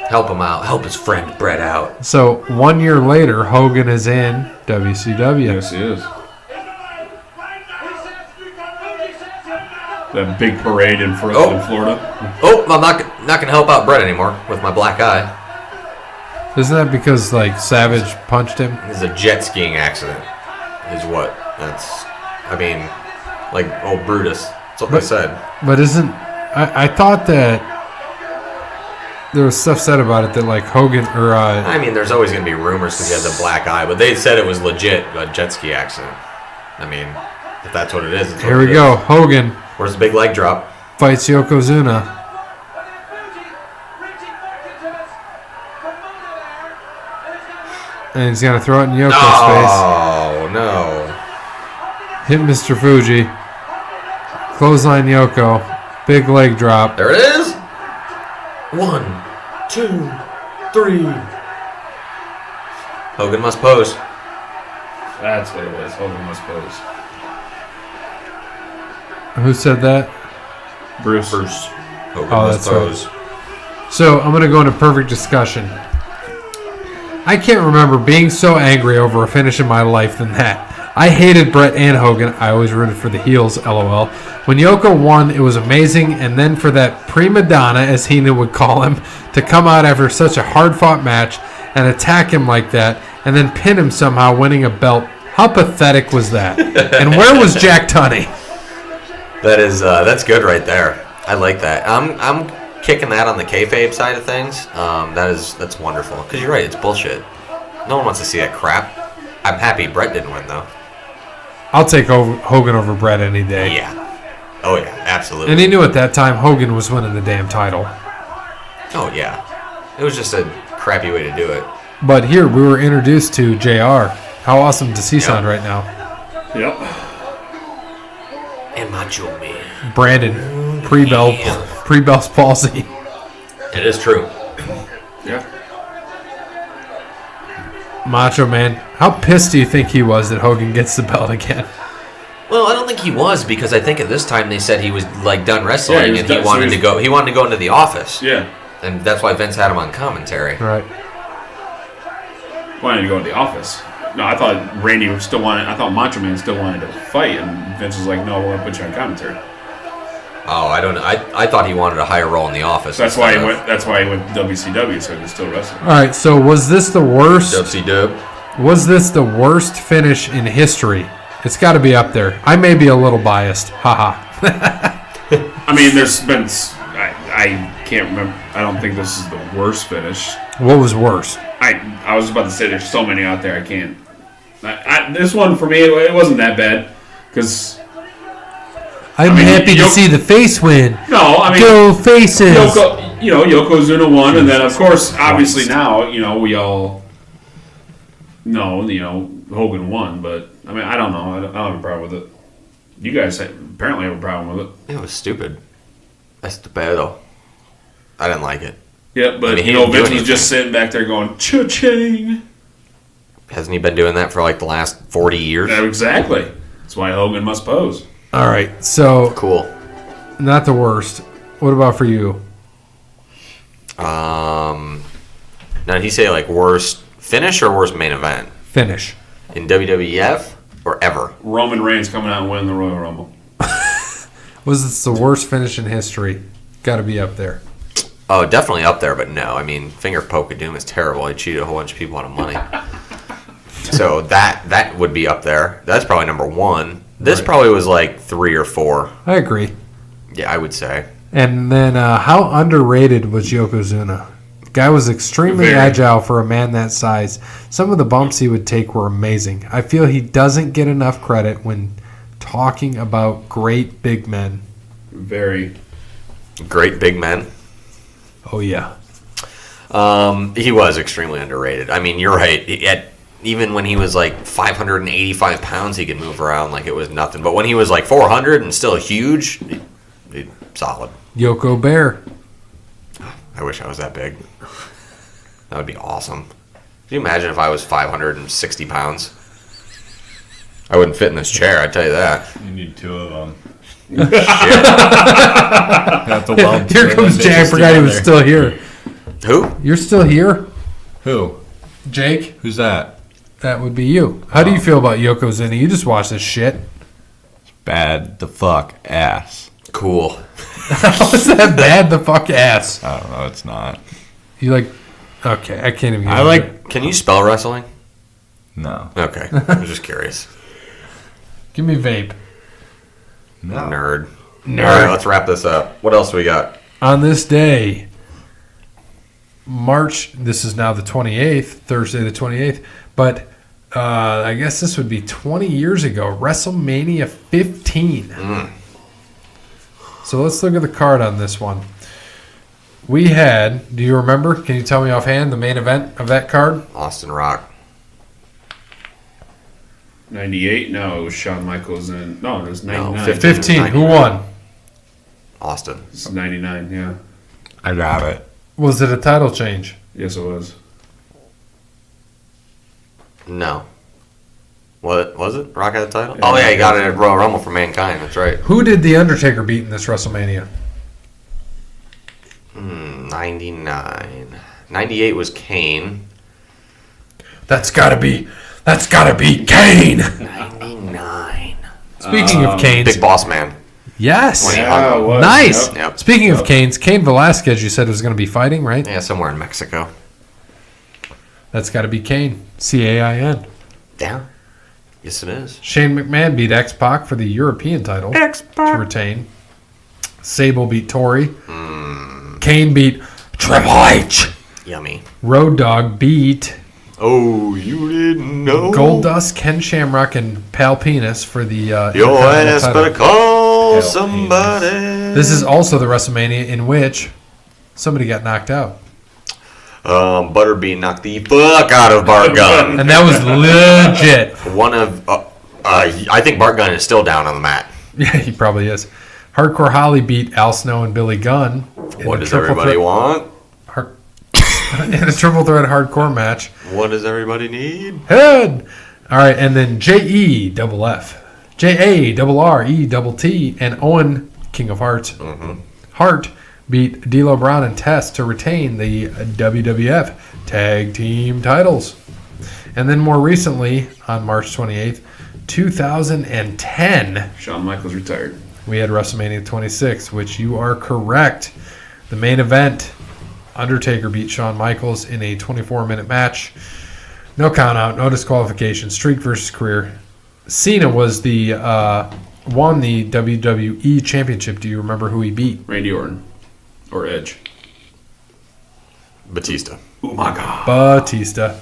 Help him out. Help his friend Brett out. So 1 year later, Hogan is in WCW. Yes, he is. That big parade in Florida. Oh, I'm not going to help out Brett anymore with my black eye. Isn't that because, like, Savage punched him? It's a jet skiing accident. Is what? That's, like old Brutus. That's what they said. But isn't... I thought that there was stuff said about it that, like, Hogan or... There's always going to be rumors because he has a black eye, but they said it was legit a jet ski accident. If that's what it is. It's what here we it go. is. Hogan Where's the big leg drop? fights Yokozuna. And he's going to throw it in Yoko's Oh, no. face. Hit Mr. Fuji. Clothesline Yoko. Big leg drop. There it is. 1, 2, 3. Hogan must pose. That's what it was. Hogan must pose. Who said that? Bruce. Hogan Oh, must that's right. pose. So I'm going to go into perfect discussion. I can't remember being so angry over a finish in my life than that. I hated Brett and Hogan. I always rooted for the heels, LOL. When Yoko won, it was amazing, and then for that prima donna, as Heenan would call him, to come out after such a hard-fought match and attack him like that, and then pin him somehow, winning a belt. How pathetic was that? And where was Jack Tunney? That's good right there. I like that. I'm kicking that on the kayfabe side of things. That's wonderful. Because you're right, it's bullshit. No one wants to see that crap. I'm happy Brett didn't win though. I'll take Hogan over Brett any day. Yeah. Oh yeah, absolutely. And he knew at that time Hogan was winning the damn title. Oh yeah. It was just a crappy way to do it. But here we were introduced to JR. How awesome does he sound right now? Yep. And Macho Man. Brandon, pre-Bell's palsy. It is true. Yeah. Macho Man, how pissed do you think he was that Hogan gets the belt again? Well, I don't think he was because I think at this time they said he was like done wrestling he and he wanted to go. He wanted to go into the office. Yeah. And that's why Vince had him on commentary. Right. Wanted to go to the office. No, I thought Randy still wanted. I thought Macho Man still wanted to fight, and Vince was like, "No, we're gonna put you on commentary." Oh, I don't know. I thought he wanted a higher role in the office. So that's why he went. That's why he went to WCW, so he was still wrestling. All right. So was this the worst? WCW. Was this the worst finish in history? It's got to be up there. I may be a little biased. Haha. I mean, there's been. I can't remember. I don't think this is the worst finish. What was worse? I was about to say there's so many out there. I can't. This one for me, it wasn't that bad because. I'm happy to see the face win. No, I mean, go faces. Yokozuna won, and then of course, obviously now, we all know, Hogan won. But I mean, I don't know. I don't have a problem with it. You guys apparently have a problem with it. It was stupid. That's the pedo. I didn't like it. Yeah, but Vince was just sitting back there going, cha-ching. Hasn't he been doing that for like the last 40 years? Yeah, exactly. That's why Hogan must pose. All right, so cool. Not the worst. What about for you? Now, did he say like worst finish or worst main event? Finish. In WWF or ever? Roman Reigns coming out and winning the Royal Rumble. Was this the worst finish in history? Got to be up there. Oh, definitely up there, but no. I mean, finger poke of doom is terrible. He cheated a whole bunch of people out of money. So that would be up there. That's probably number one. This probably was like 3 or 4. I agree. Yeah, I would say. And then how underrated was Yokozuna? The guy was extremely agile for a man that size. Some of the bumps he would take were amazing. I feel he doesn't get enough credit when talking about great big men. Very. Great big men. Oh, yeah. He was extremely underrated. I mean, you're right. Even when he was like 585 pounds, he could move around like it was nothing. But when he was like 400 and still huge, solid. Yoko Bear. I wish I was that big. That would be awesome. Can you imagine if I was 560 pounds? I wouldn't fit in this chair, I tell you that. You need 2 of them. Here comes Jay. I forgot he was still here. Who? You're still here? Who? Jake? Who's that? That would be you. How do you feel about Yokozuna? You just watched this shit. Bad the fuck ass. Cool. How is that bad the fuck ass? I don't know, it's not. You like... Okay, I can't even... I like... Can you spell wrestling? No. Okay, I was just curious. Give me vape. No. Nerd. All right, let's wrap this up. What else do we got? On this day, March, this is now the 28th, Thursday the 28th, but I guess this would be 20 years ago, WrestleMania 15. So let's look at the card on this one. We had, do you remember, can you tell me offhand, the main event of that card? Austin Rock. 98? No, it was Shawn Michaels and... No, it was 99. No, 15. Who won? Austin. It's 99, yeah. I got it. Was it a title change? Yes, it was. No. What was it? Rock had the title? Oh, yeah, he got it at Royal Rumble for Mankind. That's right. Who did The Undertaker beat in this WrestleMania? 99. 98 was Kane. That's got to be That's gotta be Kane. 99. Speaking of Kane's, Big Boss Man. yes, Yeah, it was. nice. Yep. Yep. Speaking of Kane's, Cain Velasquez, you said was going to be fighting, right? Yeah, somewhere in Mexico. That's got to be Kane. CAIN. Yeah. Yes, it is. Shane McMahon beat X-Pac for the European title to retain. Sable beat Tori. Kane beat Triple H. Yummy. Road Dogg beat Oh, you didn't know? Goldust, Ken Shamrock, and Pal Penis for the Your Intercontinental ass title. better call Hell, somebody. This is also the WrestleMania in which somebody got knocked out. Butterbean knocked the fuck out of Bart Gunn. And that was legit. One of, I think Bart Gunn is still down on the mat. Yeah, he probably is. Hardcore Holly beat Al Snow and Billy Gunn. What does everybody want? In a triple threat hardcore match. What does everybody need? Head. All right, and then JEFF, JARRETT, and Owen, King of Hearts. Hart beat D'Lo Brown and Test to retain the WWF Tag Team titles. And then more recently, on March 28th, 2010, Shawn Michaels retired. we had WrestleMania 26, which you are correct. The main event, Undertaker beat Shawn Michaels in a 24-minute match. No count out, no disqualification, streak versus career. Cena was the won the WWE Championship. Do you remember who he beat? Randy Orton. Or Edge. Batista. Oh my God. Batista.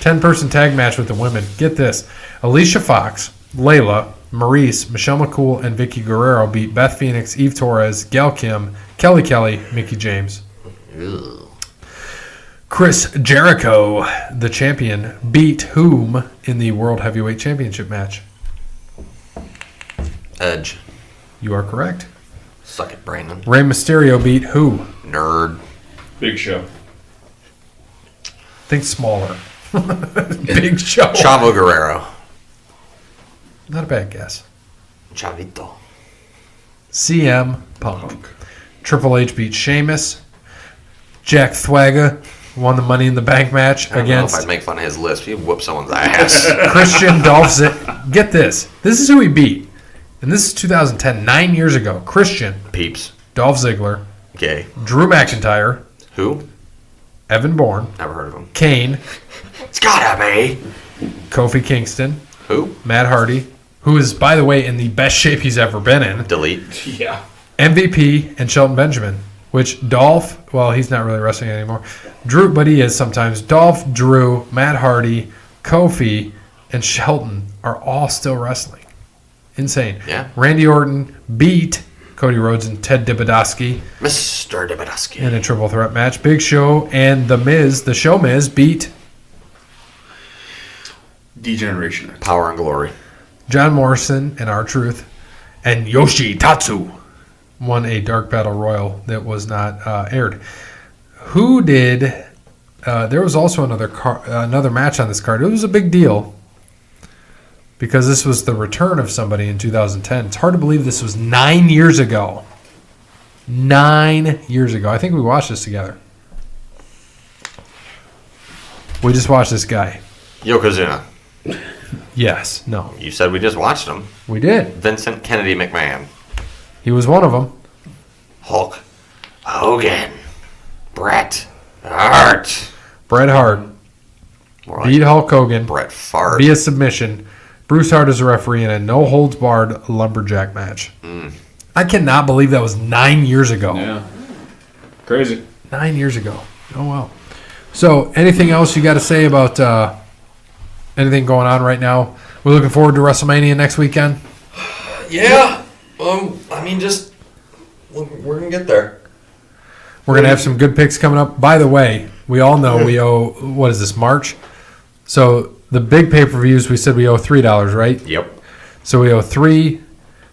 10-person tag match with the women. Get this. Alicia Fox, Layla, Maurice, Michelle McCool, and Vicky Guerrero beat Beth Phoenix, Eve Torres, Gail Kim, Kelly, Mickey James. Ew. Chris Jericho, the champion, beat whom in the World Heavyweight Championship match? Edge. You are correct. Suck it, Brandon. Rey Mysterio beat who? Nerd. Big Show. Think smaller. Big Show. Chavo Guerrero. Not a bad guess. Chavito. CM Punk. Triple H beat Sheamus. Jack Thwaga won the Money in the Bank match I don't know if against I'd make fun of his list. He'd whoop someone's ass. Christian Dolph Ziggler. Get this. This is who he beat. And this is 2010, 9 years ago. Christian, Peeps. Dolph Ziggler, Gay. Drew McIntyre, Who? Evan Bourne, Never heard of him. Kane, It's gotta be. Kofi Kingston, Who? Matt Hardy, who is, by the way, in the best shape he's ever been in, Delete. Yeah. MVP, and Shelton Benjamin. Which Dolph, well, he's not really wrestling anymore. Drew, but he is sometimes. Dolph, Drew, Matt Hardy, Kofi, and Shelton are all still wrestling. Insane. Yeah. Randy Orton beat Cody Rhodes and Ted DiBiase Mr. Davidoski. in a triple threat match. Big Show and The Miz, the Show Miz, beat Degeneration. Power and Glory. John Morrison and R-Truth, and Yoshi Tatsu won a Dark Battle Royal that was not aired. Who did? There was also another match on this card. It was a big deal because this was the return of somebody in 2010. It's hard to believe this was 9 years ago. 9 years ago. I think we watched this together. We just watched this guy. Yokozuna. Yes. No. You said we just watched him. We did. Vincent Kennedy McMahon. He was one of them. Hulk Hogan. Bret Hart. Bret Hart More like beat Hulk Hogan Bret Fart. via submission. Bruce Hart is a referee in a no-holds-barred lumberjack match. I cannot believe that was 9 years ago. Yeah. Crazy. 9 years ago. Oh, wow. So, anything else you got to say about anything going on right now? We're looking forward to WrestleMania next weekend. Yeah. I mean, just we're gonna get there. We're going to have some good picks coming up. By the way, we all know we owe, what is this, March? So, the big pay-per-views, we said we owe $3, right? Yep. So, we owe 3.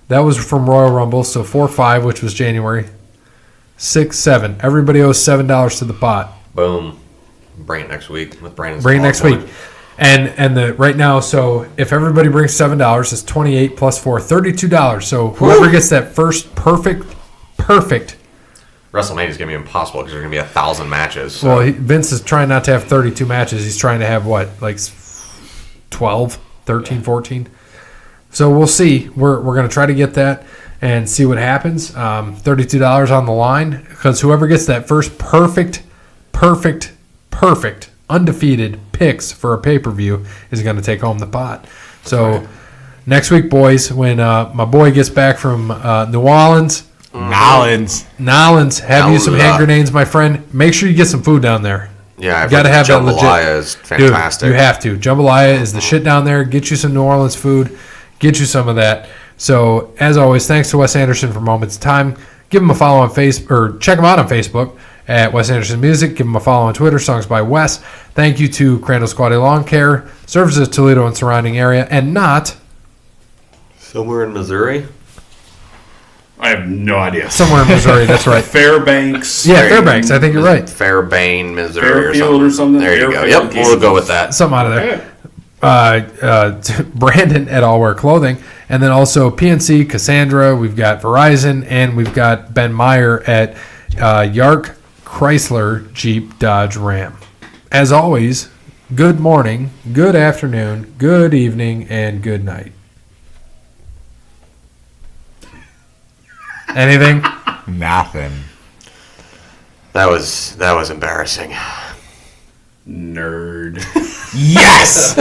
That was from Royal Rumble. So, 4, 5, which was January. 6, 7. Everybody owes $7 to the pot. Boom. Bring it next week with Brandon's. Bring it next week. And the right now, so if everybody brings $7, it's 28 plus 4, $32. So whoever gets that first perfect. WrestleMania is gonna be impossible because there's gonna be 1,000 matches. So. Well, Vince is trying not to have 32 matches. He's trying to have what, like 12, 13, 14. So we'll see. We're going to try to get that and see what happens. $32 on the line because whoever gets that first perfect, undefeated picks for a pay-per-view is going to take home the pot. So next week, boys, when my boy gets back from New Orleans, Nolans, have you some hand grenades, my friend. Make sure you get some food down there. Yeah, you got to have that legit. Jambalaya is fantastic. Dude, you have to. Jambalaya is the shit down there. Get you some New Orleans food. Get you some of that. So, as always, thanks to Wes Anderson for Moments of Time. Give him a follow on Facebook, or check him out on Facebook at Wes Anderson Music. Give him a follow on Twitter, Songs by Wes. Thank you to Crandall's Quality Lawn Care, Services Toledo and surrounding area, and not somewhere in Missouri. I have no idea. Somewhere in Missouri, that's right. Fairbanks. Yeah, Fairbanks. I think you're right. Fairbairn, Missouri, Fairfield or something. There you go. Fairfield, Yep, we'll go with that. Something out of there. Brandon at All Wear Clothing, and then also PNC, Cassandra. We've got Verizon, and we've got Ben Meyer at Yark Chrysler Jeep Dodge Ram. As always, good morning, good afternoon, good evening, and good night. Anything? Nothing. That was embarrassing. Nerd. Yes!